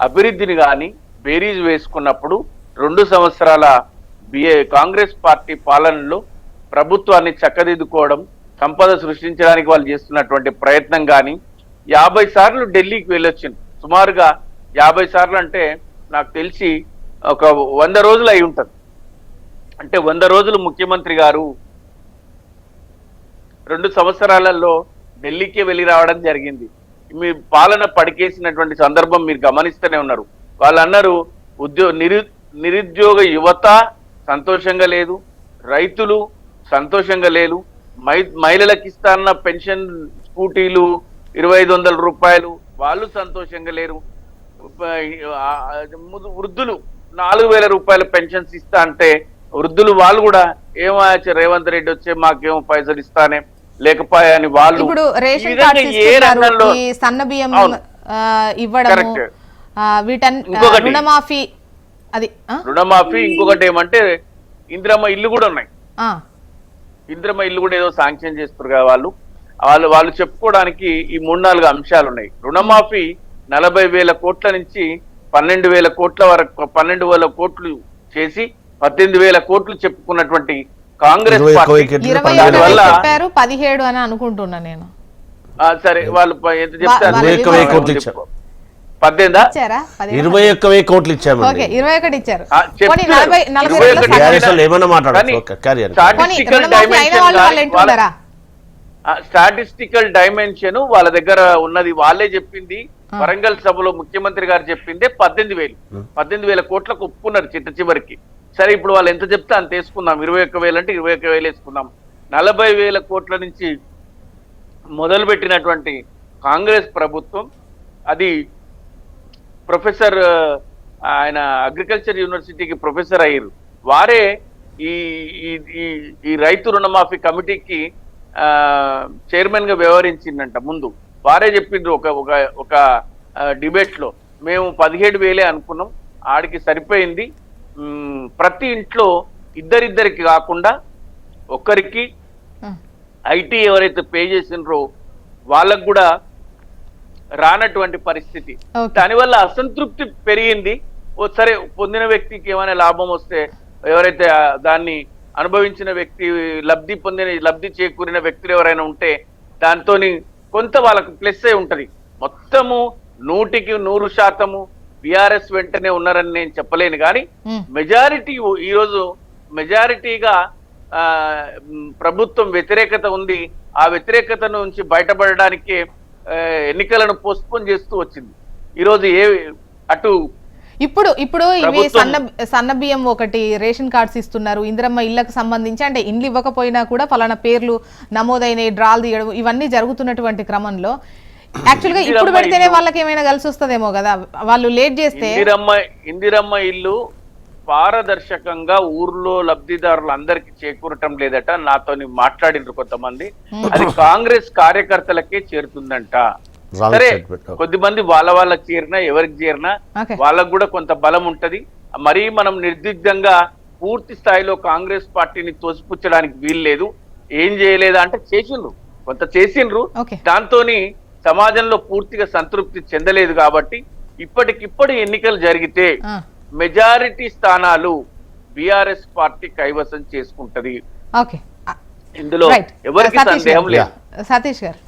అభివృద్ధిని కానీ బేరీజ్ వేసుకున్నప్పుడు 2 సంవత్సరాల కాంగ్రెస్ పార్టీ పాలనలో ప్రభుత్వాన్ని చక్కదిద్దుకోవడం, సంపద సృష్టించడానికి వాళ్ళు చేస్తున్నటువంటి ప్రయత్నం కానీ 50 సార్లు ఢిల్లీకి వెళ్ళొచ్చింది. సుమారుగా 50 సార్లు అంటే నాకు తెలిసి ఒక 100 రోజులు అయి ఉంటుంది. అంటే 100 రోజులు ముఖ్యమంత్రి గారు 2 సంవత్సరాలలో ఢిల్లీకి వెళ్ళి రావడం జరిగింది. మీ పాలన పడికేసినటువంటి సందర్భం మీరు గమనిస్తూనే ఉన్నారు. వాళ్ళు అన్నారు నిరుద్యోగ యువత సంతోషంగా లేదు, రైతులు సంతోషంగా లేరు, మహిళలకు ఇస్తాన్న పెన్షన్ స్కూటీలు 2500 రూపాయలు వాళ్ళు సంతోషంగా లేరు, వృద్ధులు 4000 రూపాయల పెన్షన్స్ ఇస్తా అంటే వృద్ధులు వాళ్ళు కూడా ఏమాచ రేవంత్ రెడ్డి వచ్చే మాకేమో పైసలు ఇస్తానే లేకపోయా అని వాళ్ళు ఇప్పుడు రేషన్ కార్డ్స్ ఇస్తున్నారు, ఈ సన్న బియ్యం ఇవ్వడం, రుణమాఫీ, అది రుణమాఫీ. ఇంకొకటి ఏమంటే ఇందిరమ్మ ఇల్లు కూడా ఉన్నాయి. ఇందిరమ్మ ఇల్లు కూడా ఏదో శాంక్షన్ చేస్తారు కదా వాళ్ళు చెప్పుకోవడానికి ఈ 3-4 అంశాలు ఉన్నాయి. రుణమాఫీ 40,000 కోట్ల నుంచి 12,000 కోట్ల వరకు 12,000 కోట్లు చేసి 18,000 కోట్లు చెప్పుకున్నటువంటి కాంగ్రెస్ పార్టీ 17 అని అనుకుంటున్నా నేను. సరే వాళ్ళు ఎంత చెప్తారు? 21,000 కోట్లు ఇచ్చారు. స్టాటిస్టికల్ డైమెన్షన్ వాళ్ళ దగ్గర ఉన్నది, వాళ్ళే చెప్పింది. వరంగల్ సభలో ముఖ్యమంత్రి గారు చెప్పిందే 18,000 కోట్లకు ఒప్పుకున్నారు చివరికి. సరే ఇప్పుడు వాళ్ళు ఎంత చెప్తే అంత వేసుకుందాం. 21,000 అంటే 21,000 వేసుకుందాం. 40,000 కోట్ల నుంచి మొదలు పెట్టినటువంటి కాంగ్రెస్ ప్రభుత్వం, అది ప్రొఫెసర్ ఆయన అగ్రికల్చర్ యూనివర్సిటీకి ప్రొఫెసర్ అయ్యారు. వారే ఈ రైతు రుణమాఫీ కమిటీకి చైర్మన్ గా వ్యవహరించిందంట. ముందు వారే చెప్పిండ్రు ఒక డిబేట్ లో, మేము 17,000 అనుకున్నాం, ఆడికి సరిపోయింది. ప్రతి ఇంట్లో ఇద్దరికి కాకుండా ఒక్కరికి ఐటీ ఎవరైతే పే చేసినరో వాళ్ళకు కూడా రానటువంటి పరిస్థితి. దానివల్ల అసంతృప్తి పెరిగింది. సరే పొందిన వ్యక్తికి ఏమైనా లాభం వస్తే, ఎవరైతే దాన్ని అనుభవించిన వ్యక్తి, లబ్ధి చేకూరిన వ్యక్తులు ఎవరైనా ఉంటే దాంతో కొంత వాళ్ళకు ప్లస్ అయి ఉంటది. మొత్తము 100% బీఆర్ఎస్ వెంటనే ఉన్నారని నేను చెప్పలేను, కానీ మెజారిటీ ఈరోజు మెజారిటీగా ప్రభుత్వం వ్యతిరేకత ఉంది. ఆ వ్యతిరేకత నుంచి బయటపడడానికి ఎన్నికలను పోస్ట్పోన్ చేస్తూ వచ్చింది. ఈరోజు అటు ఇప్పుడు ఇవి సన్న బియ్యం ఒకటి, రేషన్ కార్డ్స్ ఇస్తున్నారు, ఇందిరమ్మ ఇళ్లకు సంబంధించి, అంటే ఇండ్లు ఇవ్వకపోయినా కూడా ఫలానా పేర్లు నమోదైన డ్రాలు తీయడం, ఇవన్నీ జరుగుతున్నటువంటి క్రమంలో యాక్చువల్ గా ఇప్పుడు పెడితేనే వాళ్ళకి ఏమైనా కలిసి వస్తుందేమో కదా, వాళ్ళు లేట్ చేస్తే. ఇందిరమ్మ ఇల్లు పారదర్శకంగా ఊర్లో లబ్ధిదారులందరికీ చేకూరటం లేదట. నాతోని మాట్లాడినారు కొంతమంది. అది కాంగ్రెస్ కార్యకర్తలకే చేరుతుందంట. Wrong సరే, statement. కొద్దిమంది వాళ్ళకి చేరినా ఎవరికి చేరినా Okay. వాళ్ళకు కూడా కొంత బలం ఉంటది. మరీ మనం నిర్దిగ్ధంగా పూర్తి స్థాయిలో కాంగ్రెస్ పార్టీని తోసిపుచ్చడానికి వీలు లేదు. ఏం చేయలేదా అంటే చేసిండ్రు, కొంత చేసిండ్రు. Okay. దాంతోని సమాజంలో పూర్తిగా సంతృప్తి చెందలేదు. కాబట్టి ఇప్పటికిప్పుడు ఎన్నికలు జరిగితే ఆ, మెజారిటీ స్థానాలు బీఆర్ఎస్ పార్టీ కైవసం చేసుకుంటది. ఓకే. ఇందులో రైట్. ఎవరికి సతీష్ సందేహం గారు. లేదు. సతీష్ గారు,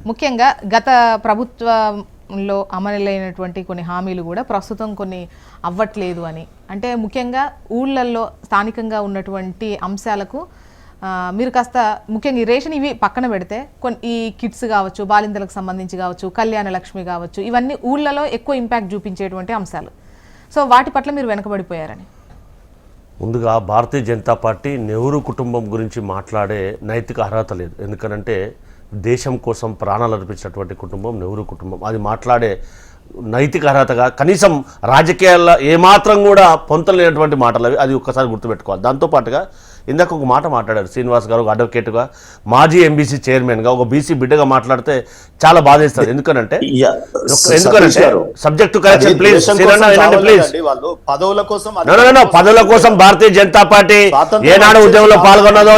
ముఖ్యంగా గత ప్రభుత్వంలో అమలైనటువంటి కొన్ని హామీలు కూడా ప్రస్తుతం కొన్ని అవ్వట్లేదు అని, అంటే ముఖ్యంగా ఊళ్ళల్లో స్థానికంగా ఉన్నటువంటి అంశాలకు మీరు కాస్త ముఖ్యంగా ఈ రేషన్ ఇవి పక్కన పెడితే కొన్ని ఈ కిట్స్ కావచ్చు, బాలింతలకు సంబంధించి కావచ్చు, కళ్యాణ లక్ష్మి కావచ్చు, ఇవన్నీ ఊళ్ళలో ఎక్కువ ఇంపాక్ట్ చూపించేటువంటి అంశాలు. సో వాటి పట్ల మీరు వెనకబడిపోయారని. ముందుగా భారతీయ జనతా పార్టీ నెహ్రూ కుటుంబం గురించి మాట్లాడే నైతిక అర్హత లేదు. ఎందుకనంటే దేశం కోసం ప్రాణాలు అర్పించినటువంటి కుటుంబం నెహ్రూ కుటుంబం. అది మాట్లాడే నైతిక అర్హతగా కనీసం రాజకీయాల్లో ఏమాత్రం కూడా పొంతలేనటువంటి మాటలు అవి. అది ఒక్కసారి గుర్తుపెట్టుకోవాలి. దాంతోపాటుగా ఇందాక ఒక మాట మాట్లాడారు శ్రీనివాస్ గారు, ఒక అడ్వకేట్గా, మాజీ ఎంబీసీ చైర్మన్గా, ఒక బీసీ బిడ్డగా మాట్లాడితే చాలా బాధేస్తుంది. ఎందుకంటే సబ్జెక్ట్ కరెక్షన్ ప్లీజ్, ప్లీజ్. పదవుల కోసం పదవుల కోసం భారతీయ జనతా పార్టీ ఏనాడు ఉద్యమంలో పాల్గొన్నదో,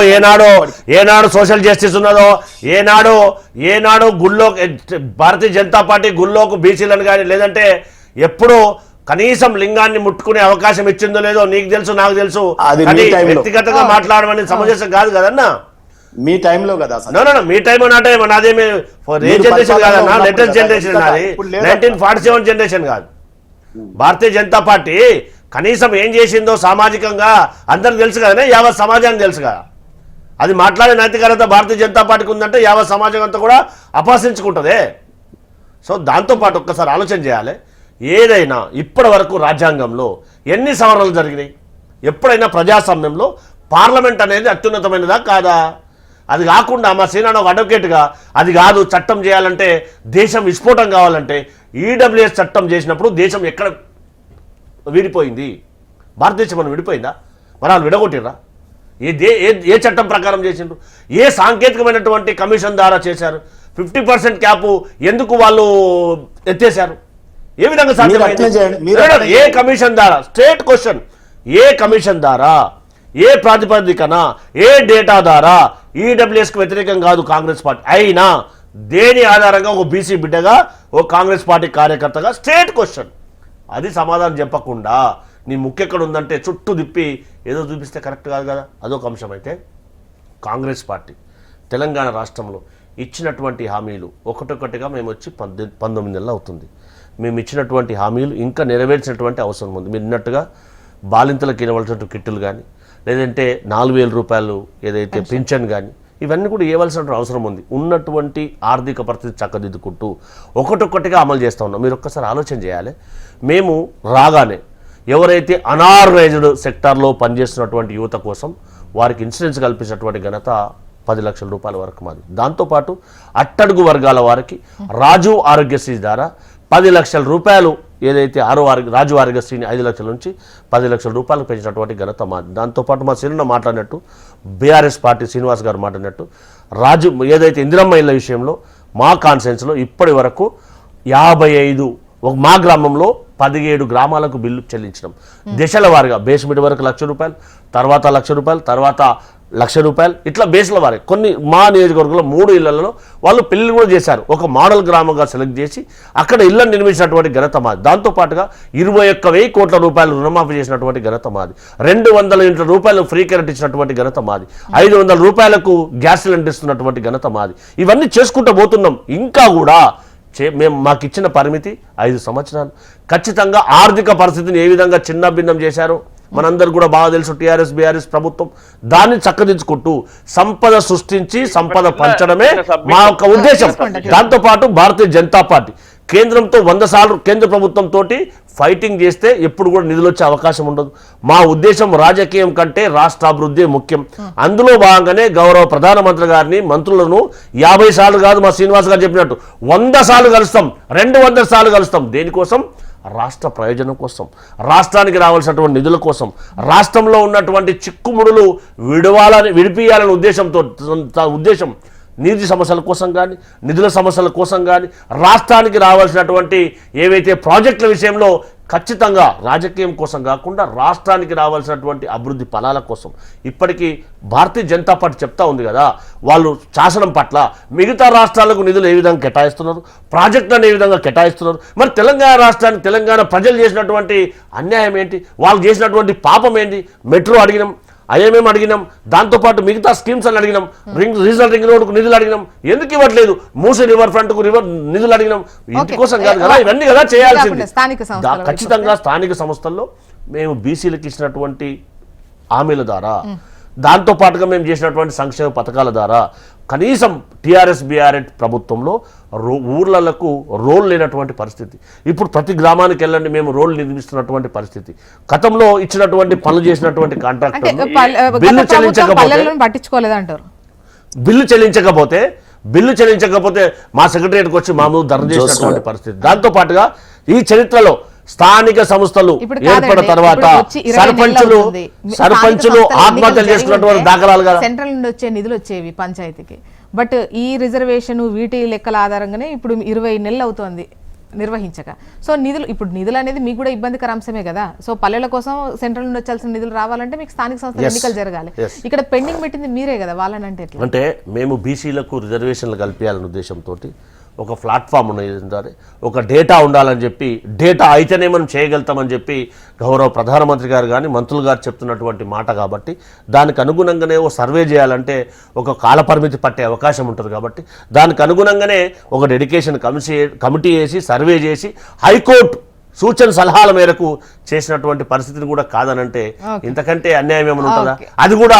ఏనాడు సోషల్ జస్టిస్ ఉన్నదో, ఏనాడు గుళ్ళో భారతీయ జనతా పార్టీ గుళ్ళోకు బీసీలను కానీ లేదంటే ఎప్పుడూ కనీసం లింగాన్ని ముట్టుకునే అవకాశం ఇచ్చిందో లేదో నీకు తెలుసు, నాకు తెలుసు. వ్యక్తిగతంగా మాట్లాడమని సమంజసం కాదు కదన్నా. మీ టైంలో కదా మీ టైం నా టైం నాదేమి ఏ జనరేషన్ కాదన్నా, లేటెస్ట్ జనరేషన్ నాది, 1947 జనరేషన్ కాదు. భారతీయ జనతా పార్టీ కనీసం ఏం చేసిందో సామాజికంగా అందరికి తెలుసు కదనే, యావత్ సమాజానికి తెలుసు కదా. అది మాట్లాడే నైతికత భారతీయ జనతా పార్టీకి ఉందంటే యావత్ సమాజం అంతా కూడా అపహసించుకుంటుంది. సో దాంతోపాటు ఒక్కసారి ఆలోచన చేయాలి. ఏదైనా ఇప్పటి వరకు రాజ్యాంగంలో ఎన్ని సవరణలు జరిగినాయి? ఎప్పుడైనా ప్రజాస్వామ్యంలో పార్లమెంట్ అనేది అత్యున్నతమైనదా కాదా? అది కాకుండా మా సీనాను ఒక అడ్వకేట్గా అది కాదు, చట్టం చేయాలంటే దేశం విస్ఫోటం కావాలంటే ఈడబ్ల్యూఎస్ చట్టం చేసినప్పుడు దేశం ఎక్కడ విడిపోయింది? భారతదేశం మనం విడిపోయిందా? మరి వాళ్ళు విడగొట్టిర్రా? ఏ చట్టం ప్రకారం చేసిండ్రు? ఏ సాంకేతికమైనటువంటి కమిషన్ ద్వారా చేశారు? 50% క్యాపు ఎందుకు వాళ్ళు ఎత్తేశారు? ఏ విధంగా సాధ్యమైంది? ఏ కమిషన్ ద్వారా? Straight question. ఏ కమిషన్ ద్వారా, ఏ ప్రాతిపదికన, ఏ డేటా ద్వారా? ఈడబ్ల్యూఎస్కి వ్యతిరేకం కాదు కాంగ్రెస్ పార్టీ, అయినా దేని ఆధారంగా ఒక బీసీ బిడ్డగా, ఓ కాంగ్రెస్ పార్టీ కార్యకర్తగా? Straight question. అది సమాధానం చెప్పకుండా నీ ముక్కెక్కడ ఉందంటే చుట్టూ తిప్పి ఏదో చూపిస్తే కరెక్ట్ కాదు కదా. అదొక అంశం. అయితే కాంగ్రెస్ పార్టీ తెలంగాణ రాష్ట్రంలో ఇచ్చినటువంటి హామీలు ఒకటొకటిగా మేము వచ్చి 19 నెలలు అవుతుంది. మేము ఇచ్చినటువంటి హామీలు ఇంకా నెరవేర్చినటువంటి అవసరం ఉంది. మీరు విన్నట్టుగా బాలింతలకు ఇవ్వాల్సిన కిట్టులు కానీ, లేదంటే 4,000 రూపాయలు ఏదైతే పింఛన్ కానీ, ఇవన్నీ కూడా ఇవ్వాల్సిన అవసరం ఉంది. ఉన్నటువంటి ఆర్థిక పరిస్థితి చక్కదిద్దుకుంటూ ఒకటొక్కటిగా అమలు చేస్తూ ఉన్నాం. మీరు ఒక్కసారి ఆలోచన చేయాలి. మేము రాగానే ఎవరైతే అనార్గనైజ్డ్ సెక్టార్లో పనిచేస్తున్నటువంటి యువత కోసం వారికి ఇన్సూరెన్స్ కల్పించినటువంటి ఘనత 10 లక్షల రూపాయల వరకు మాది. దాంతోపాటు అట్టడుగు వర్గాల వారికి రాజు ఆరోగ్యశ్రీ ద్వారా 10 లక్షల రూపాయలు, ఏదైతే రాజు ఆరోగ్యశ్రీని 5 లక్షల నుంచి 10 లక్షల రూపాయలు పెంచినటువంటి ఘనత మాది. దాంతోపాటు మా శ్రీనివాస్ మాట్లాడినట్టు, బీఆర్ఎస్ పార్టీ శ్రీనివాస్ గారు మాట్లాడినట్టు, ఏదైతే ఇందిరమ్మ ఇళ్ళ విషయంలో మా కాన్సెన్స్లో ఇప్పటి వరకు 55 మా గ్రామంలో 17 గ్రామాలకు బిల్లు చెల్లించడం. దశల వారిగా బేస్ మిడ్ వరకు 1,00,000 రూపాయలు, తర్వాత 1,00,000 రూపాయలు, తర్వాత 1,00,000 రూపాయలు, ఇట్లా బేస్ల వారి కొన్ని మా నియోజకవర్గంలో 3 ఇళ్లలో వాళ్ళు పెళ్లి కూడా చేశారు. ఒక మోడల్ గ్రామంగా సెలెక్ట్ చేసి అక్కడ ఇళ్లను నిర్మించినటువంటి ఘనత మాది. దాంతోపాటుగా 21,000 కోట్ల రూపాయలు రుణమాఫీ చేసినటువంటి ఘనత మాది. 200 రూపాయలు ఫ్రీ కరెంట్ ఇచ్చినటువంటి ఘనత మాది. 500 రూపాయలకు గ్యాస్ సిలిండర్ ఇస్తున్నటువంటి ఘనత మాది. ఇవన్నీ చేసుకుంటూ పోతున్నాం. ఇంకా కూడా మేము మాకు ఇచ్చిన పరిమితి 5 సంవత్సరాలు. ఖచ్చితంగా ఆర్థిక పరిస్థితిని ఏ విధంగా చిన్న భిన్నం చేశారో మనందరూ కూడా బాగా తెలుసు. టీఆర్ఎస్ బీఆర్ఎస్ ప్రభుత్వం దాన్ని చక్కదిద్దుకుంటూ సంపద సృష్టించి సంపద పంచడమే మా యొక్క ఉద్దేశం. దాంతోపాటు భారతీయ జనతా పార్టీ కేంద్రంతో 100 సార్లు కేంద్ర ప్రభుత్వంతో ఫైటింగ్ చేస్తే ఎప్పుడు కూడా నిధులు వచ్చే అవకాశం ఉండదు. మా ఉద్దేశం రాజకీయం కంటే రాష్ట్ర అభివృద్ధి ముఖ్యం. అందులో భాగంగానే గౌరవ ప్రధానమంత్రి గారిని, మంత్రులను 50 సార్లు కాదు, మా శ్రీనివాస్ గారు చెప్పినట్టు 100 సార్లు కలుస్తాం, 200 సార్లు కలుస్తాం. దేనికోసం? రాష్ట్ర ప్రయోజనం కోసం, రాష్ట్రానికి రావాల్సినటువంటి నిధుల కోసం, రాష్ట్రంలో ఉన్నటువంటి చిక్కుముడులు విడిపియాలనే ఉద్దేశం నీటి సమస్యల కోసం కానీ, నిధుల సమస్యల కోసం కానీ, రాష్ట్రానికి రావాల్సినటువంటి ఏవైతే ప్రాజెక్టుల విషయంలో ఖచ్చితంగా రాజకీయం కోసం కాకుండా రాష్ట్రానికి రావాల్సినటువంటి అభివృద్ధి ఫలాల కోసం ఇప్పటికీ భారతీయ జనతా పార్టీ చెప్తా ఉంది కదా, వాళ్ళు శాసనం పట్ల మిగతా రాష్ట్రాలకు నిధులు ఏ విధంగా కేటాయిస్తున్నారు, ప్రాజెక్టులను ఏ విధంగా కేటాయిస్తున్నారు. మరి తెలంగాణ రాష్ట్రానికి తెలంగాణ ప్రజలు చేసినటువంటి అన్యాయం ఏంటి, వాళ్ళు చేసినటువంటి పాపం ఏంటి? మెట్రో అడిగినాం, ఐఎంఎం అడిగినాం, దాంతోపాటు మిగతా స్కీమ్స్ అని అడిగినాం, రీజనల్ రింగ్ రోడ్కు నిధులు అడిగినాం, ఎందుకు ఇవ్వట్లేదు? మూసీ రివర్ ఫ్రంట్కు నిధులు అడిగినాం, ఇందుకోసం కాదు కదా, ఇవన్నీ కదా చేయాల్సింది. ఖచ్చితంగా స్థానిక సంస్థల్లో మేము బీసీలకు ఇచ్చినటువంటి హామీల ద్వారా, దాంతో పాటుగా మేము చేసినటువంటి సంక్షేమ పథకాల ద్వారా కనీసం టీఆర్ఎస్ బీఆర్ఎస్ ప్రభుత్వంలో ఊర్లకు రోడ్లు లేనటువంటి పరిస్థితి. ఇప్పుడు ప్రతి గ్రామానికి వెళ్ళండి, మేము రోడ్లు నిర్మిస్తున్నటువంటి పరిస్థితి. గతంలో ఇచ్చినటువంటి పనులు చేసినటువంటి కాంట్రాక్టర్ బిల్లు చెల్లించకపోతే మా సెక్రటరియట్కి వచ్చి మామూలు ధర్నా చేసినటువంటి పరిస్థితి. దాంతో పాటుగా ఈ చరిత్రలో స్థానిక సంస్థలు ఏర్పడిన తర్వాత సర్పంచులు ఆత్మహత్యలు చేసుకున్నటువంటి దాఖలాలు కదా. సెంట్రల్ నుండి వచ్చే నిధులు వచ్చేవి పంచాయతీకి, బట్ ఈ రిజర్వేషన్ వీటి లెక్కల ఆధారంగానే ఇప్పుడు 20 నెలలు అవుతోంది నిర్వహించక. సో నిధులు అనేది మీకు కూడా ఇబ్బందికర అంశమే కదా. సో పల్లెల కోసం సెంట్రల్ నుండి వచ్చాల్సిన నిధులు రావాలంటే మీకు స్థానిక సంస్థల ఎన్నికలు జరగాలి. ఇక్కడ పెండింగ్ పెట్టింది మీరే కదా, వాళ్ళనంటే ఎట్లా? అంటే మేము బీసీలకు రిజర్వేషన్లు కల్పించాలనే ఉద్దేశంతో ఒక ప్లాట్ఫామ్ ఉన్నది, ఒక డేటా ఉండాలని చెప్పి, డేటా అయితేనే మనం చేయగలుగుతామని చెప్పి గౌరవ ప్రధానమంత్రి గారు కానీ మంత్రులు గారు చెప్తున్నటువంటి మాట. కాబట్టి దానికి అనుగుణంగానే ఓ సర్వే చేయాలంటే ఒక కాలపరిమితి పట్టే అవకాశం ఉంటుంది. కాబట్టి దానికి అనుగుణంగానే ఒక డెడికేషన్ కమిటీ వేసి సర్వే చేసి హైకోర్టు సూచన సలహాల మేరకు చేసినటువంటి పరిస్థితిని కూడా కాదనంటే ఇంతకంటే అన్యాయం ఏమైనా ఉంటుందా? అది కూడా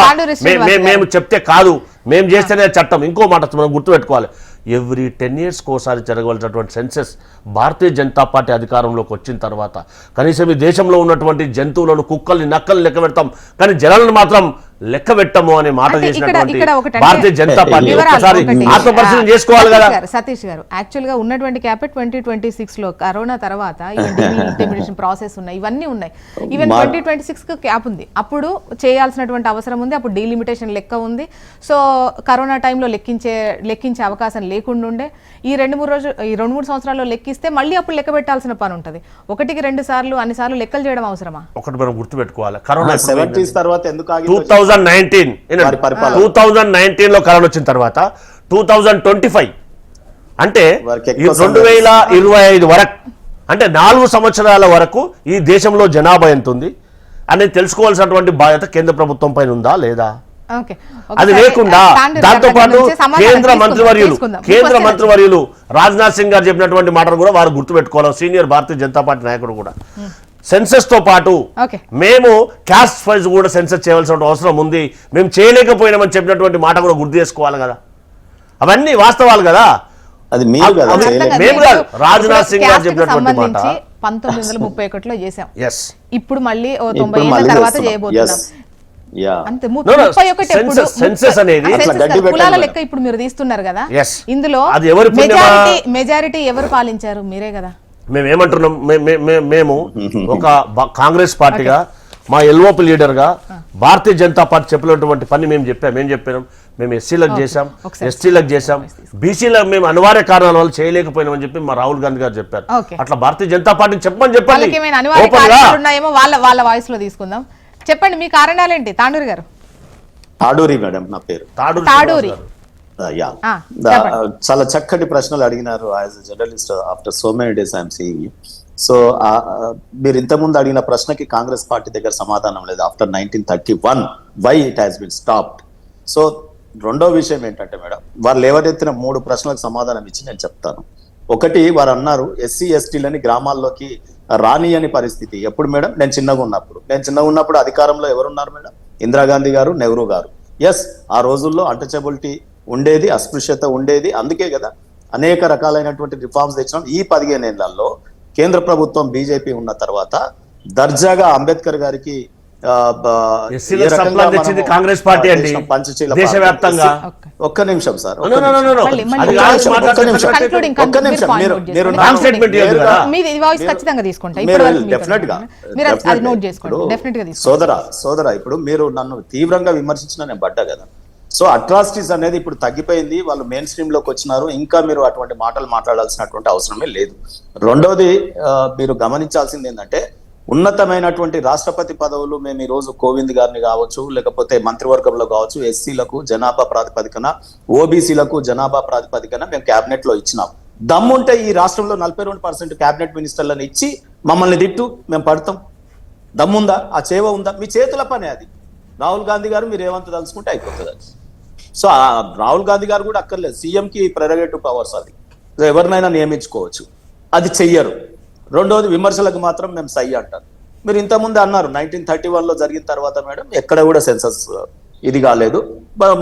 మేము చెప్తే కాదు, మేము చేస్తేనే చట్టం. ఇంకో మాట మనం గుర్తుపెట్టుకోవాలి, ఎవ్రీ 10 years ఒకసారి జరగవలసినటువంటి సెన్సెస్ భారతీయ జనతా పార్టీ అధికారంలోకి వచ్చిన తర్వాత కనీసం ఈ దేశంలో ఉన్నటువంటి జంతువులను, కుక్కల్ని, నక్కల్ని లెక్క పెడతాం, కానీ జనాలను మాత్రం లెక్క పెట్టము అనే మాట చేసినటువంటి భారతీయ జనతా పార్టీ ఒకసారి ఆత్మపరిశీలన చేసుకోవాలి కదా. సతీష్ గారు, యాక్చువల్ గా ఉన్నటువంటి క్యాపెట్ 2026 లో కరోనా తర్వాత ఇంటిమిడేషన్ ప్రాసెస్ ఉన్నాయి, ఇవన్నీ ఉన్నాయి. ఈవెన్ 2026 కు క్యాప్ ఉంది, అప్పుడు చేయాల్సినటువంటి అవసరం ఉంది, అప్పుడు డీలిమిటేషన్ లెక్క ఉంది. సో కరోనా టైంలో లెక్కించే అవకాశం లేకుండా ఉండే. ఈ 2-3 సంవత్సరాల్లో లెక్కిస్తే మళ్ళీ అప్పుడు లెక్క పెట్టాల్సిన పని ఉంటుంది. 1-2 సార్లు అన్ని సార్లు లెక్కలు చేయడం అవసరమా? ఒకటి మనం గుర్తుపెట్టుకోవాలి, కరోనా 70s తర్వాత ఎందుకు 2019 లో కరోనా వచ్చిన తర్వాత 2025 అంటే 2025 వరకు, అంటే 4 సంవత్సరాల వరకు ఈ దేశంలో జనాభా ఎంత ఉంది అనేది తెలుసుకోవాల్సినటువంటి బాధ్యత కేంద్ర ప్రభుత్వం పైన ఉందా లేదా? అది లేకుండా దాంతో పాటు కేంద్ర మంత్రివర్యులు రాజ్నాథ్ సింగ్ గారు చెప్పినటువంటి మాటలు కూడా వారు గుర్తుపెట్టుకోవాలి. సీనియర్ భారతీయ జనతా పార్టీ నాయకుడు కూడా సెన్సెస్ తో పాటు మేము క్యాస్ట్ వైజ్ కూడా సెన్సెస్ చేయవలసిన అవసరం ఉంది, మేము చేయలేకపోయినామని చెప్పినటువంటి మాట కూడా గుర్తు చేసుకోవాలి కదా. అవన్నీ వాస్తవాలు కదా. అది మేము కాదు, రాజ్నాథ్ సింగ్ గారు చెప్పినటువంటి మాట 1931లో చేసాం, ఇప్పుడు మళ్ళీ 90 ఏళ్ల తర్వాత చేయబోతున్నాం. కులాల లెక్క ఇప్పుడు మీరు తీస్తున్నారు కదా, ఇందులో మెజారిటీ ఎవరు పాలించారు? మీరే కదా. మేమేమంటున్నాం, మేము ఒక కాంగ్రెస్ పార్టీగా, మా ఎల్ఓపి లీడర్గా భారతీయ జనతా పార్టీ చెప్పినటువంటి పని మేము చెప్పాం. మేము ఎస్సీలకు చేశాం, ఎస్టీలకు చేశాం, బీసీలకు మేము అనివార్య కారణాల వల్ల చేయలేకపోయినామని చెప్పి మా రాహుల్ గాంధీ గారు చెప్పారు. అట్లా భారతీయ జనతా పార్టీని చెప్పమని చెప్పండి. వాళ్ళ వాయిస్ లో తీసుకుందాం. చెప్పండి మీ కారణాలేంటి? తాండూరి గారు. తాడూరి మేడం నా పేరు. తాడూరి. చాలా చక్కటి ప్రశ్నలు అడిగినారు. As a journalist after so many days I'm seeing. So మీరు ఇంతకుముందు అడిగిన ప్రశ్నకి కాంగ్రెస్ పార్టీ దగ్గర సమాధానం లేదు. After 1931 why it has been stopped. So రెండో విషయం ఏంటంటే మేడం, వారు లేవనెత్తిన 3 ప్రశ్నలకు సమాధానం ఇచ్చి నేను చెప్తాను. ఒకటి, వారు అన్నారు ఎస్సీ ఎస్టీలని గ్రామాల్లోకి రాని అని పరిస్థితి. ఎప్పుడు మేడం? నేను చిన్నగా ఉన్నప్పుడు అధికారంలో ఎవరున్నారు మేడం? ఇందిరాగాంధీ గారు, నెహ్రూ గారు. ఎస్, ఆ రోజుల్లో అన్టచబిలిటీ ఉండేది, అస్పృశ్యత ఉండేది. అందుకే కదా అనేక రకాలైనటువంటి రిఫార్మ్స్ తెచ్చినాం. ఈ 15 ఏళ్లలో కేంద్ర ప్రభుత్వం బీజేపీ ఉన్న తర్వాత దర్జాగా అంబేద్కర్ గారికి ఎస్సీలకు సప్లా తెచ్చింది కాంగ్రెస్ పార్టీ అండి దేశవ్యాప్తంగా. ఒక్క నిమిషం sir, No, no, no, no, no. మళ్ళీ- మళ్ళీ అది కాదు, ఒక్క మాట్లాడుతున్న నిమిషం. కరెక్ట్. Concluding, ఒక్క నిమిషం, point మీరు- note మీరు చేసుకోండి. రాంగ్ స్టేట్మెంట్ ఇవ్వద్దు కదా. మీది వాయిస్ ఖచ్చితంగా తీసుకుంటా. మీరు ఇప్పటి వరకు మీతో డెఫినెట్ గా మీరు అది నోట్ చేసుకోండి. డెఫినెట్ గా తీసుకోండి. సోదరా ఇప్పుడు మీరు నన్ను తీవ్రంగా విమర్శించిన నేను పడ్డా కదా. సో అట్రాసిటీస్ అనేది ఇప్పుడు తగ్గిపోయింది, వాళ్ళు మెయిన్ స్ట్రీమ్ లోకి వచ్చినారు. ఇంకా మీరు అటువంటి మాటలు మాట్లాడాల్సినటువంటి అవసరమే లేదు. రెండోది మీరు గమనించాల్సింది ఏంటంటే ఉన్నతమైనటువంటి రాష్ట్రపతి పదవులు మేము ఈ రోజు కోవింద్ గారిని కావచ్చు, లేకపోతే మంత్రివర్గంలో కావచ్చు, ఎస్సీలకు జనాభా ప్రాతిపదికన, ఓబీసీలకు జనాభా ప్రాతిపదికన మేము క్యాబినెట్ లో ఇచ్చినాం. దమ్ముంటే ఈ రాష్ట్రంలో 42% క్యాబినెట్ మినిస్టర్లను ఇచ్చి మమ్మల్ని తిట్టు, మేము పడతాం. దమ్ముందా? ఆ చేవ ఉందా? మీ చేతుల పనే అది. రాహుల్ గాంధీ గారు మీరు ఏమంత తలుచుకుంటే అయిపోతుంది అది. సో రాహుల్ గాంధీ గారు కూడా అక్కర్లేదు, సీఎంకి ప్రెరగేటివ్ పవర్స్ అది, ఎవరినైనా నియమించుకోవచ్చు. అది చెయ్యరు. రెండోది విమర్శలకు మాత్రం మేము సై అంటారు. మీరు ఇంతకుముందు అన్నారు 1931లో జరిగిన తర్వాత మేడం ఎక్కడ కూడా సెన్సస్ ఇది కాలేదు,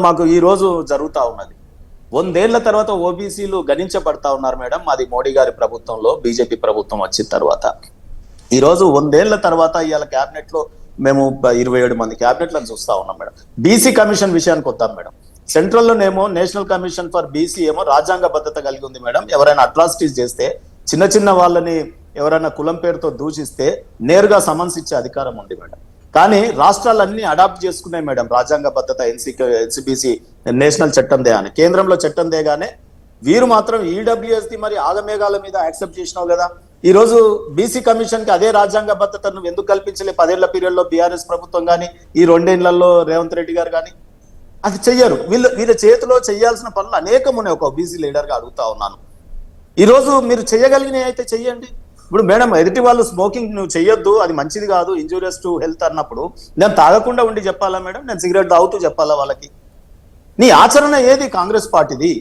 మాకు ఈ రోజు జరుగుతూ ఉన్నది. 100 ఏళ్ల తర్వాత ఓబీసీలు గణించబడతా ఉన్నారు మేడం. అది మోడీ గారి ప్రభుత్వంలో, బీజేపీ ప్రభుత్వం వచ్చిన తర్వాత. ఈ రోజు 100 ఏళ్ల తర్వాత ఇవాళ క్యాబినెట్ లో మేము 27 మంది క్యాబినెట్లను చూస్తా ఉన్నాం మేడం. బీసీ కమిషన్ విషయానికి వద్దాం మేడం. సెంట్రల్లోనేమో నేషనల్ కమిషన్ ఫర్ బీసీ ఏమో రాజ్యాంగ భద్రత కలిగి ఉంది మేడం. ఎవరైనా అట్రాసిటీస్ చేస్తే, చిన్న చిన్న వాళ్ళని ఎవరైనా కులం పేరుతో దూషిస్తే నేరుగా సమన్స్ ఇచ్చే అధికారం ఉంది మేడం. కానీ రాష్ట్రాలన్నీ అడాప్ట్ చేసుకున్నాయి మేడం రాజ్యాంగ భద్రత, ఎన్సీబీసీ నేషనల్ చట్టం దే అని. కేంద్రంలో చట్టం దేగానే వీరు మాత్రం ఈడబ్ల్యూఎస్ది మరి ఆగమేఘాల మీద యాక్సెప్ట్ చేసినావు కదా. ఈ రోజు బీసీ కమిషన్ కి అదే రాజ్యాంగ భద్రతను ఎందుకు కల్పించలే 10 ఏళ్ల పీరియడ్ లో బీఆర్ఎస్ ప్రభుత్వం కానీ, ఈ 2 ఏళ్లలో రేవంత్ రెడ్డి గారు కానీ? అది చెయ్యరు. వీళ్ళ చేతిలో చేయాల్సిన పనులు అనేకం ఉన్నాయి. ఒక బీసీ లీడర్ గా అడుగుతా ఉన్నాను. ఈ రోజు మీరు చేయగలిగినవి అయితే చెయ్యండి. ఇప్పుడు మేడం ఎదుటి వాళ్ళు స్మోకింగ్ నువ్వు చెయ్యొద్దు, అది మంచిది కాదు, ఇంజూరియస్ టు హెల్త్ అన్నప్పుడు నేను తాగకుండా ఉండి చెప్పాలా మేడం? నేను సిగరెట్ తాగుతూ చెప్పాలా వాళ్ళకి? నీ ఆచరణ ఏది కాంగ్రెస్ పార్టీది?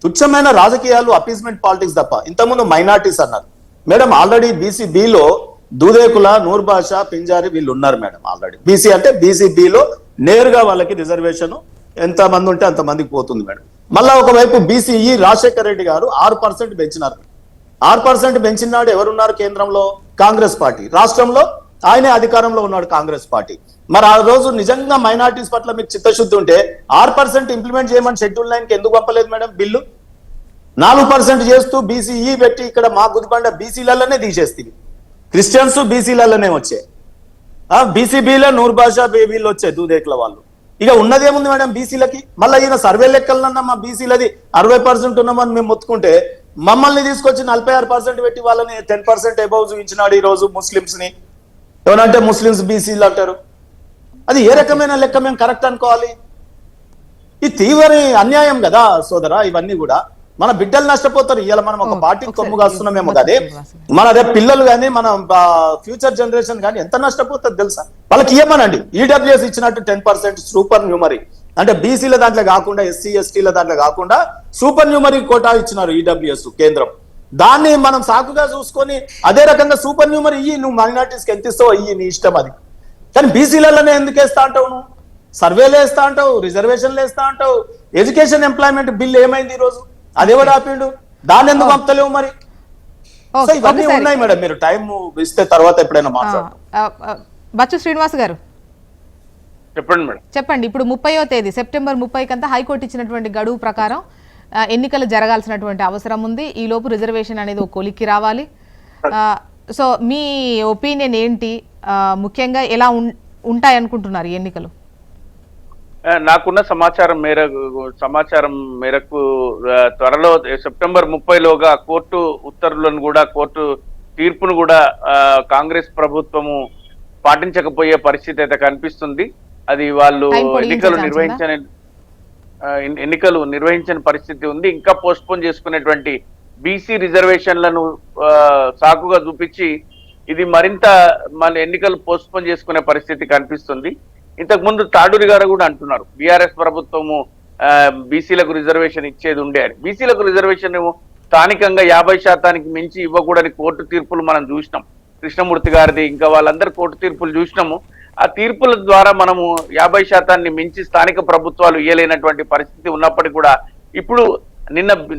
తుచ్చమైన రాజకీయాలు, అపీస్మెంట్ పాలిటిక్స్ తప్ప. ఇంతకుముందు మైనార్టీస్ అన్నారు madam. Already BC below Dudekula, Noor Basha, Pinjari వీళ్ళు ఉన్నారు మేడం. ఆల్రెడీ బీసీ అంటే బీసీ బిలో నేరుగా వాళ్ళకి రిజర్వేషన్ ఎంత మంది ఉంటే అంత మందికి పోతుంది మేడం. మళ్ళా ఒకవైపు బీసీఈ రాజశేఖర రెడ్డి గారు 6% పెంచినారు. 6% పెంచినాడు ఎవరున్నారు కేంద్రంలో? కాంగ్రెస్ పార్టీ. రాష్ట్రంలో ఆయనే అధికారంలో ఉన్నాడు కాంగ్రెస్ పార్టీ. మరి ఆ రోజు నిజంగా మైనార్టీస్ పట్ల మీకు చిత్తశుద్ధి ఉంటే 6% ఇంప్లిమెంట్ చేయమని షెడ్యూల్ 9కి ఎందుకు పంపలేదు మేడం బిల్లు? 4% చేస్తూ బీసీఈ పెట్టి ఇక్కడ మా గుదిబండ బీసీలలోనే తీసేస్తుంది. క్రిస్టియన్స్ బీసీలలోనే వచ్చాయి. బీసీబీలో నూర్ బాషా వీళ్ళు వచ్చాయి, దూదేకుల వాళ్ళు. ఇక ఉన్నదేముంది మేడం బీసీలకి? మళ్ళీ ఈయన సర్వే లెక్కలన్నా మా బీసీలది 60% ఉన్నామని మేము మొత్తుకుంటే మమ్మల్ని తీసుకొచ్చి 46% పెట్టి వాళ్ళని 10% అబౌవ్ చూపించినాడు ఈ రోజు ముస్లింస్ ని. ఏమనంటే ముస్లింస్ బీసీలు అంటారు. అది ఏ రకమైన లెక్క మేము కరెక్ట్ అనుకోవాలి? ఈ తీవ్ర అన్యాయం కదా సోదరా. ఇవన్నీ కూడా మన బిడ్డలు నష్టపోతారు. ఇవాళ మనం ఒక పార్టీకి కొమ్ము కాస్తున్నామేమో కదే, మన రేపు పిల్లలు కానీ మన ఫ్యూచర్ జనరేషన్ కానీ ఎంత నష్టపోతుంది తెలుసా? వాళ్ళకి ఇవ్వమనండి. ఈడబ్ల్యూఎస్ ఇచ్చినట్టు 10% సూపర్ న్యూమరీ, అంటే బీసీల దాంట్లో కాకుండా ఎస్సీ ఎస్టీల దాంట్లో కాకుండా సూపర్ న్యూమరీ కోటా ఇచ్చినారు ఈడబ్ల్యూఎస్ కేంద్రం. దాన్ని మనం సాకుగా చూసుకొని అదే రకంగా సూపర్ న్యూమరీ ఇయ్యి, నువ్వు మైనార్టీస్కి ఎంత ఇస్తావు ఇయ్యి, నీ ఇష్టం అది. కానీ బీసీలలోనే ఎందుకు వేస్తా అంటావు? నువ్వు సర్వేలు వేస్తా అంటావు, రిజర్వేషన్లు వేస్తా అంటావు. ఎడ్యుకేషన్ ఎంప్లాయ్మెంట్ బిల్ ఏమైంది ఈ రోజు? అదేవాడు ఆపిండు, దాన్ని ఎందుకు పంపుతలేవు మరి? సో ఇవన్నీ ఉన్నాయి మేడం. మీరు టైం ఇస్తే తర్వాత ఎప్పుడైనా మాట్లాడతాం. బచ్చు శ్రీనివాస్ గారు చెప్పండి మేడం. చెప్పండి. ఇప్పుడు 30వ తేదీ సెప్టెంబర్ 30 కంతా హైకోర్టు ఇచ్చినటువంటి గడువు ప్రకారం ఎన్నికలు జరగాల్సినటువంటి అవసరం ఉంది. ఈ లోపు రిజర్వేషన్ అనేది ఒక కొలిక్కి రావాలి. సో మీ ఒపీనియన్ ఏంటి? ముఖ్యంగా ఎలా ఉంటాయనుకుంటున్నారు ఈ ఎన్నికలు? నాకున్న సమాచారం మేరకు త్వరలో సెప్టెంబర్ 30లోగా కోర్టు ఉత్తర్వులను కూడా, కోర్టు తీర్పును కూడా కాంగ్రెస్ ప్రభుత్వము పాటించకపోయే పరిస్థితి అయితే కనిపిస్తుంది. అది వాళ్ళు ఎన్నికలు నిర్వహించని పరిస్థితి ఉంది. ఇంకా పోస్ట్పోన్ చేసుకునేటువంటి బీసీ రిజర్వేషన్లను సాకుగా చూపించి ఇది మరింత మన ఎన్నికలు పోస్ట్పోన్ చేసుకునే పరిస్థితి కనిపిస్తుంది. ఇంతకు ముందు తాడూరి గారు కూడా అంటున్నారు బీఆర్ఎస్ ప్రభుత్వము బీసీలకు రిజర్వేషన్ ఇచ్చేది ఉండే అని. బీసీలకు రిజర్వేషన్ స్థానికంగా 50% మించి ఇవ్వకూడని కోర్టు తీర్పులు మనం చూసినాం. కృష్ణమూర్తి గారిది ఇంకా వాళ్ళందరూ కోర్టు తీర్పులు చూసినాము. ఆ తీర్పుల ద్వారా మనము 50% మించి స్థానిక ప్రభుత్వాలు ఇయ్యలేనటువంటి పరిస్థితి ఉన్నప్పటికీ కూడా ఇప్పుడు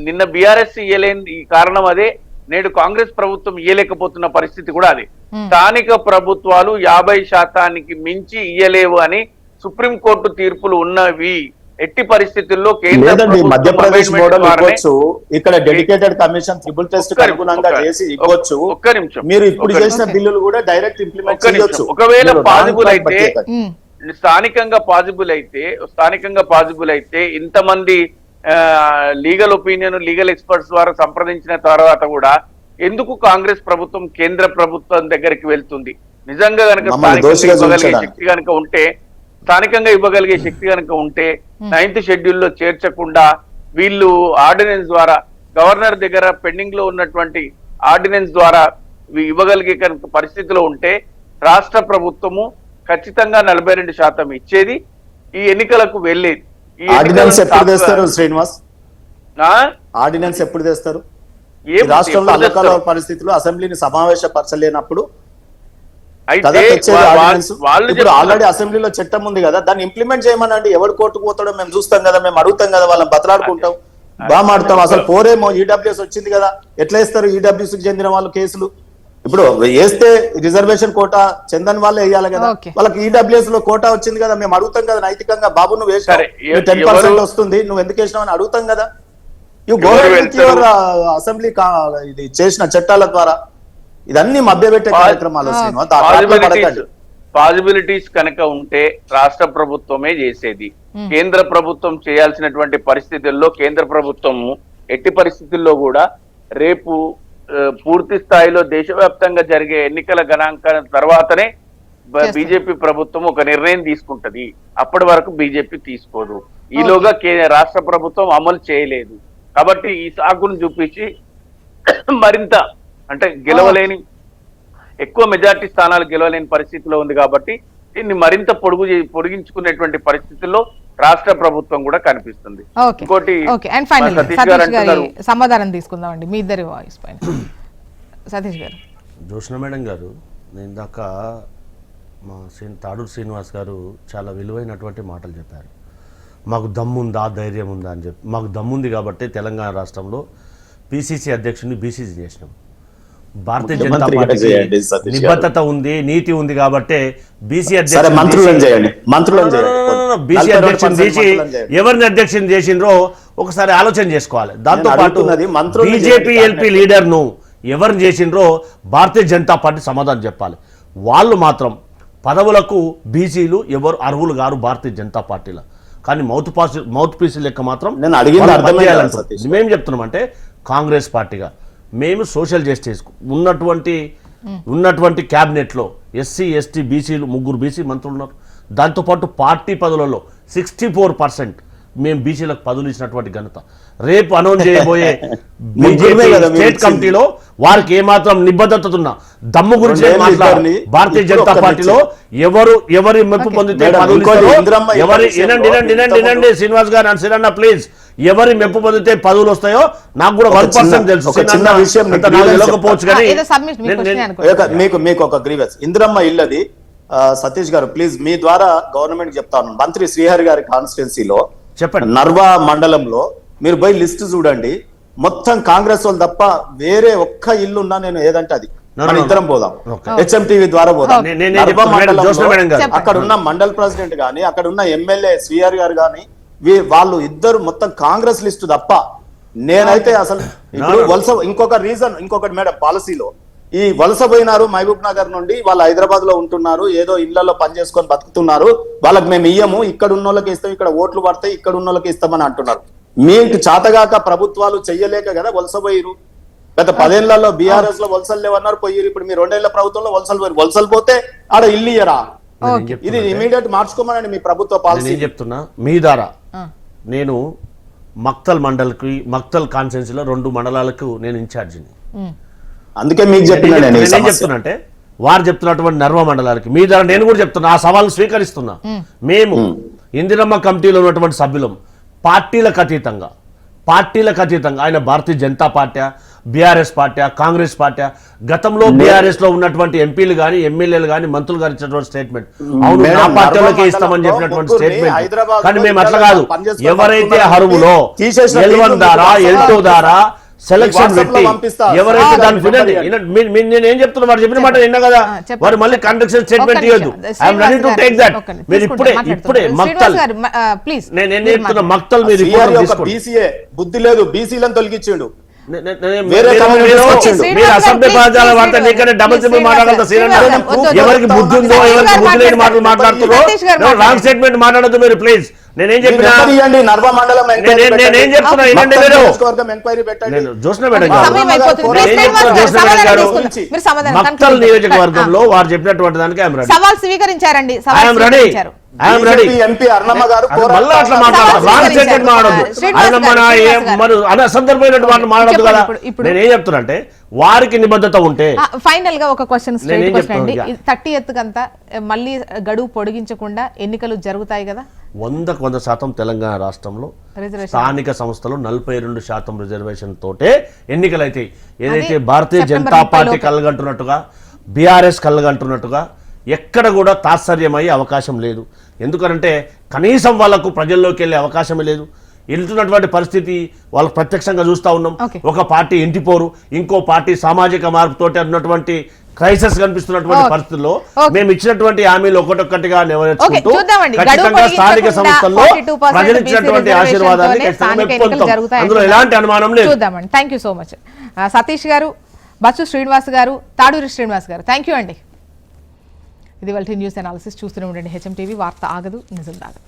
నిన్న బీఆర్ఎస్ ఇయ్యలేని కారణం అదే, నేడు కాంగ్రెస్ ప్రభుత్వం ఇయ్యలేకపోతున్న పరిస్థితి కూడా అదే. స్థానిక ప్రభుత్వాలు 50% మించి ఇయ్యలేవు అని సుప్రీంకోర్టు తీర్పులు ఉన్నవి. ఎట్టి పరిస్థితుల్లో కేంద్ర లేదండి, ప్రభుత్వం మధ్యప్రదేశ్ amendment మోడల్ ద్వారానే- ఇవ్వచ్చు, ఇక్కడ డెడికేటెడ్ కమిషన్ ట్రిపుల్ టెస్ట్ అనుగుణంగా చేసి ఇవ్వచ్చు. ఒక్క నిమిషం. మీరు ఇప్పుడు చేసిన బిల్లులు కూడా డైరెక్ట్ ఇంప్లిమెంట్ ఒక్క నిమిషం. చేయొచ్చు. ఒకవేళ మీరు పాజిబుల్ రాని అయితే ప్రత్యేకత. స్థానికంగా పాజిబుల్ అయితే ఇంతమంది లీగల్ ఒపీనియన్ లీగల్ ఎక్స్పర్ట్స్ ద్వారా సంప్రదించిన తర్వాత కూడా ఎందుకు కాంగ్రెస్ ప్రభుత్వం కేంద్ర ప్రభుత్వం దగ్గరికి వెళ్తుంది? నిజంగా కనుక మమ్మల్ని దోషిగా చూపించడానికి. స్థానికంగా ఇవ్వగలిగే శక్తి కనుక ఉంటే 9th షెడ్యూల్లో చేర్చకుండా వీళ్ళు ఆర్డినెన్స్ ద్వారా గవర్నర్ దగ్గర పెండింగ్ లో ఉన్నటువంటి ఆర్డినెన్స్ ద్వారా ఇవ్వగలిగే కనుక పరిస్థితిలో ఉంటే రాష్ట్ర ప్రభుత్వము ఖచ్చితంగా 42% ఇచ్చేది, ఈ ఎన్నికలకు వెళ్ళేది. ఈ ఆర్డినెన్స్ ఎప్పుడు తెస్తారు శ్రీనివాస్? ఆ? ఆర్డినెన్స్ ఎప్పుడు తెస్తారు? ఏం ఈ రాష్ట్రంలో ఎప్పుడు అల్లకల తెస్తారు? పరిస్థితుల్లో అసెంబ్లీని సమావేశపరచలేనప్పుడు అయితే కదా తెచ్చేది ఆర్డినెన్స్. వాళ్ళు ఇప్పుడు చెప్తున్నారు. ఆల్రెడీ అసెంబ్లీలో చట్టం ఉంది కదా, దాన్ని ఇంప్లిమెంట్ చేయమనండి. ఎవరు కోర్టుకు పోతాడో మేము చూస్తాం కదా, మేము అడుగుతాం కదా, వాళ్ళని బతలాడుకుంటాం, బామాడతాం. అసలు పోరేమో ఈడబ్ల్యూఎస్ వచ్చింది కదా, ఎట్లా వేస్తారు ఈడబ్ల్యూఎస్ కి చెందిన వాళ్ళు కేసులు? ఇప్పుడు వేస్తే రిజర్వేషన్ కోటా చందన్ వాళ్ళే వేయాలి కదా, Okay. వాళ్ళకి ఈడబ్ల్యూఎస్ లో కోటా వచ్చింది కదా, మేము అడుగుతాం కదా నైతికంగా, బాబు నువ్వు సరే, వేసినావు 10% ఎవరు- వస్తుంది, నువ్వు ఎందుకు వేసినావు అని అడుగుతాం కదా. యు గో ఎవరు విత్ వెళ్తారు? యువర్ అసెంబ్లీ ఇది చేసిన చట్టాల ద్వారా. ఇదన్నీ మభ్యపెట్టే కార్యక్రమాలు శ్రీనివాస్. ఆ ట్రాప్లో పడకండి. పాజిబిలిటీస్ కనుక ఉంటే రాష్ట్ర ప్రభుత్వమే చేసేది. కేంద్ర ప్రభుత్వం చేయాల్సినటువంటి పరిస్థితుల్లో కేంద్ర ప్రభుత్వము ఎట్టి పరిస్థితుల్లో కూడా రేపు పూర్తి స్థాయిలో దేశవ్యాప్తంగా జరిగే ఎన్నికల గణాంకం తర్వాతనే బీజేపీ ప్రభుత్వం ఒక నిర్ణయం తీసుకుంటది. అప్పటి వరకు బీజేపీ తీసుకోదు. ఈలోగా రాష్ట్ర ప్రభుత్వం అమలు చేయలేదు కాబట్టి ఈ సాకును చూపించి మరింత అంటే గెలవలేని ఎక్కువ మెజార్టీ స్థానాలు గెలవలేని పరిస్థితిలో ఉంది కాబట్టి దీన్ని మరింత పొడిగించుకునేటువంటి పరిస్థితుల్లో రాష్ట్ర ప్రభుత్వం కూడా కనిపిస్తుంది. ఓకే ఇంకోటి ఓకే అండ్ ఫైనల్ సతీష్ గారు సతీష్ గారి అంటున్నారు, సమాధానం తీసుకుందామండి మీ ఇద్దరి వాయిస్ పైన. సతీష్ గారు. జోష్న మేడం గారు, నేను ఇందాక మా తాడూరు శ్రీనివాస్ గారు చాలా విలువైనటువంటి మాటలు చెప్పారు. మాకు దమ్ముందా ధైర్యం ఉందా అని చెప్పి. మాకు దమ్ముంది కాబట్టి తెలంగాణ రాష్ట్రంలో పిసిసి అధ్యక్షుడిని బీసీసీ చేసినాం. భారతీయ జనతా ముఖ్యమంత్రిగా పార్టీకి చేయండి సతీష్ గారు. నిబద్ధత ఉంది, నీతి ఉంది కాబట్టి బీసీ సరే మంత్రులను చేయండి, బీసీ అధ్యక్షుని తీసి ఎవరిని అధ్యక్షుని చేసిండ్రో ఒకసారి ఆలోచన చేసుకోవాలి. దాంతో పాటు అడుగుతున్నది మంత్రుల్ని బీజేపీ చేయండి. ఎల్పీ లీడర్ను ఎవరిని చేసిండ్రో భారతీయ జనతా పార్టీ సమాధానం చెప్పాలి. వాళ్ళు మాత్రం పదవులకు బీసీలు ఎవరు అర్హులు గారు భారతీయ జనతా పార్టీలో, కానీ మౌత్ పీస్ లెక్క మాత్రం నేను అడిగింది వాళ్ళు అర్థమైందా పనిచేయాలంటారు. సతీష్? మేము చెప్తున్నామంటే కాంగ్రెస్ పార్టీగా మేము సోషల్ జస్టిస్ ఉన్నటువంటి క్యాబినెట్లో ఎస్సీ ఎస్టీ బీసీలు 3 బీసీ మంత్రులు ఉన్నారు. దాంతోపాటు పార్టీ పదవులలో 64% మేము బీసీలకు పదవులు ఇచ్చినటువంటి ఘనత. రేపు అనౌన్స్ చేయబోయే బీజేపీ స్టేట్ కమిటీలో వారికి ఏమాత్రం నిబద్ధత ఉన్న దమ్ము గురించి మాట్లాడాలి. భారతీయ జనతా పార్టీలో ఎవరి మెప్పు పొందితే పదవులు ఇస్తారో, వినండి శ్రీనివాస్ గారు అండ్ సిరన్న ప్లీజ్, ఎవరి మెప్పు పొందితే పదవులు వస్తాయో నాకు కూడా 1% తెలుసు. ఒక చిన్న విషయం తెలియకపోవచ్చు కానీ ఏదో submit మీ question అనుకో. మీకు ఒక గ్రీవెన్స్ ఇందిరమ్మ ఇల్లది. సతీష్ గారు ప్లీజ్ మీ ద్వారా గవర్నమెంట్ చెప్తాను. మంత్రి శ్రీహరి గారి కాన్స్టిట్యున్సీలో చెప్పండి. నర్వా మండలంలో మీరు పోయి లిస్ట్ చూడండి, మొత్తం కాంగ్రెస్ వాళ్ళు తప్ప వేరే ఒక్క ఇల్లు ఉన్నా నేను ఏదంటే అది మన ఇద్దరం పోదాం, హెచ్ఎంటీవీ ద్వారా పోదాం. నర్వా మండలంలో అక్కడ ఉన్న మండల్ ప్రెసిడెంట్ గాని అక్కడ ఉన్న ఎమ్మెల్యే శ్రీహరి గారు గాని వాళ్ళు ఇద్దరు మొత్తం కాంగ్రెస్ లిస్టు తప్ప నేనైతే అసలు ఇప్పుడు వలస ఇంకొకటి మేడం పాలసీలో ఈ వలస పోయినారు మహబూబ్ నగర్ నుండి, వాళ్ళు హైదరాబాద్ లో ఉంటున్నారు, ఏదో ఇళ్లలో పని చేసుకొని బతుకుతున్నారు, వాళ్ళకి మేము ఇయ్యము, ఇక్కడ ఉన్న వాళ్ళకి ఇస్తాం, ఇక్కడ ఓట్లు పడతాయి, ఇక్కడ ఉన్న వాళ్ళకి ఇస్తామని అంటున్నారు. మీకు చాతగాక ప్రభుత్వాలు చెయ్యలేక కదా వలస పోయిరు. గత 10 ఏళ్లలో బీఆర్ఎస్ లో వలసలు లేవన్నారు, పోయిరు. ఇప్పుడు మీ 2 ఏళ్ల ప్రభుత్వంలో వలసలు పోయి వలసలు పోతే ఆడ ఇల్లు ఇయ్యరా? ఇది ఇమీడియట్ మార్చుకోమనండి మీ ప్రభుత్వ పాలసీ. నేను చెప్తున్నా మీ ద్వారా. నేను మక్తల్ కాన్స్టిట్యున్సీలో 2 మండలాలకు నేను ఇన్ఛార్జిని. అందుకే మీకు నేను చెప్తున్నా అంటే వారు చెప్తున్నటువంటి నర్వ మండలాలకి మీ ద్వారా నేను కూడా చెప్తున్నా, ఆ సవాలు స్వీకరిస్తున్నా. మేము ఇందిరమ్మ కమిటీలో ఉన్నటువంటి సభ్యులం పార్టీలకు అతీతంగా ఆయన Bharatiya Janata party, BRS party, Congress party, గతంలో బీఆర్ఎస్ లో ఉన్నటువంటి ఎంపీలు కానీ ఎమ్మెల్యేలు కానీ మంత్రులు కానీ ఇచ్చినటువంటి స్టేట్మెంట్, అవును నా పార్టీలకే ఇస్తామని చెప్పినటువంటి స్టేట్మెంట్. కానీ మేము అట్లా కాదు, ఎవరైతే అర్హులో L1 ద్వారా L2 ద్వారా సెలక్షన్ WhatsApp లో పెట్టి పంపిస్తా. ఎవరైతే ఆ, దాన్ని వినండి నేను ఏం చెప్తున్నా వారు చెప్పిన మాట విన్నా కదా, చెప్పండి. వారు మళ్ళీ కండక్షన్ స్టేట్మెంట్ ఇవ్వద్దు. I'm ready to take that. మీరు ఇప్పుడే మక్తల్ ప్లీజ్ నేను చెప్తున్నా మక్తల్ మీరు సిఆర్ రిపోర్ట్ యొక్క తీసుకోండి. బీసీఏ బుద్ధి లేదు, బీసీలను తొలగించిండు. మీరు వేరే కమ్యూనిటీ వచ్చిండు. అసభ్య పదాల వార్త నీకనే డబుల్ సిబుల్ మాట్లాడతా ఎవరికి బుద్ధి ఉందో ఎవరికి బుద్ధి లేని మాటలు మాట్లాడుతున్నారు. రాంగ్ స్టేట్మెంట్ మాట్లాడద్దు మీరు ప్లీజ్. నేనేం చెప్పినా నర్వ మండలం నేనేం చెప్తున్నా వినండి మీరు. ఎంక్వైరీ పెట్టండి. నేను జోష్న మేడం సమయం అయిపోతుంది. నేను ఏం చెప్తున్నా జోష్న మేడం గారు, మీరు సమాధానం మక్తల్ నియోజకవర్గంలో వారు చెప్పినటువంటి దానికి ఐఎమ్ రెడీ. సవాల్ స్వీకరించారండి. I'm ready. I'm ready. MP Arnamma గారు మళ్ళీ అట్లా మాట్లాడతారు. రాంగ్ స్టేట్మెంట్ మాట్లాడద్దు. ఆయన మన అనసందర్భమైనటువంటి మాటలు మాట్లాడద్దు కదా. నేను ఏం చెప్తున్నా అంటే వారికి నిబద్ధత ఉంటే ఫైనల్ గా ఒక క్వశ్చన్ స్ట్రైట్ నేనేం క్వశ్చన్ అండి. చెప్తాను 30th కంతా మళ్ళీ గడువు పొడిగించకుండా ఎన్నికలు జరుగుతాయి కదా? 100% తెలంగాణ రాష్ట్రంలో రిజర్వేషన్ స్థానిక సంస్థలు 42% రిజర్వేషన్ తోటే ఎన్నికలైతాయి. ఏదైతే అది భారతీయ సెప్టెంబర్ జనతా 30 పార్టీ లోపే. కలగంటున్నట్టుగా బీఆర్ఎస్ కలగంటున్నట్టుగా ఎక్కడ కూడా తాత్సర్యమయ్యే అవకాశం లేదు. ఎందుకంటే కనీసం వాళ్ళకు ప్రజల్లోకి వెళ్ళే అవకాశమే లేదు. వెళ్తున్నటువంటి పరిస్థితి వాళ్ళకు ప్రత్యక్షంగా చూస్తా ఉన్నాం. Okay. ఒక పార్టీ ఇంటిపోరు, ఇంకో పార్టీ సామాజిక మార్పుతోటి ఉన్నటువంటి క్రైసిస్ కనిపిస్తున్నటువంటి Okay. పరిస్థితుల్లో Okay. మేము ఇచ్చినటువంటి హామీలు ఒకటొక్కటిగా ఓకే, నెరవేర్చుకుంటూ చూద్దామండి. ఖచ్చితంగా స్థానిక సంస్థల్లో 42% ప్రజలు ఇచ్చినటువంటి BC ఆశీర్వాదాన్ని రిజర్వేషన్తోనే ఖచ్చితంగా స్థానిక ఎన్నికలు మెప్పుకుంటాం. జరుగుతాయి అందులో అంటున్నారు. ఎలాంటి అనుమానం లేదు. చూద్దామండి. Thank you so much Satish గారు, బచ్చు శ్రీనివాస్ గారు, తాడూరి శ్రీనివాస్ గారు, థ్యాంక్ యూ అండి. ఇది వాళ్ళ న్యూస్ అనాలిసిస్ చూస్తూనే ఉండండి. HM TV వార్త ఆగదు, నిజం రాగదు.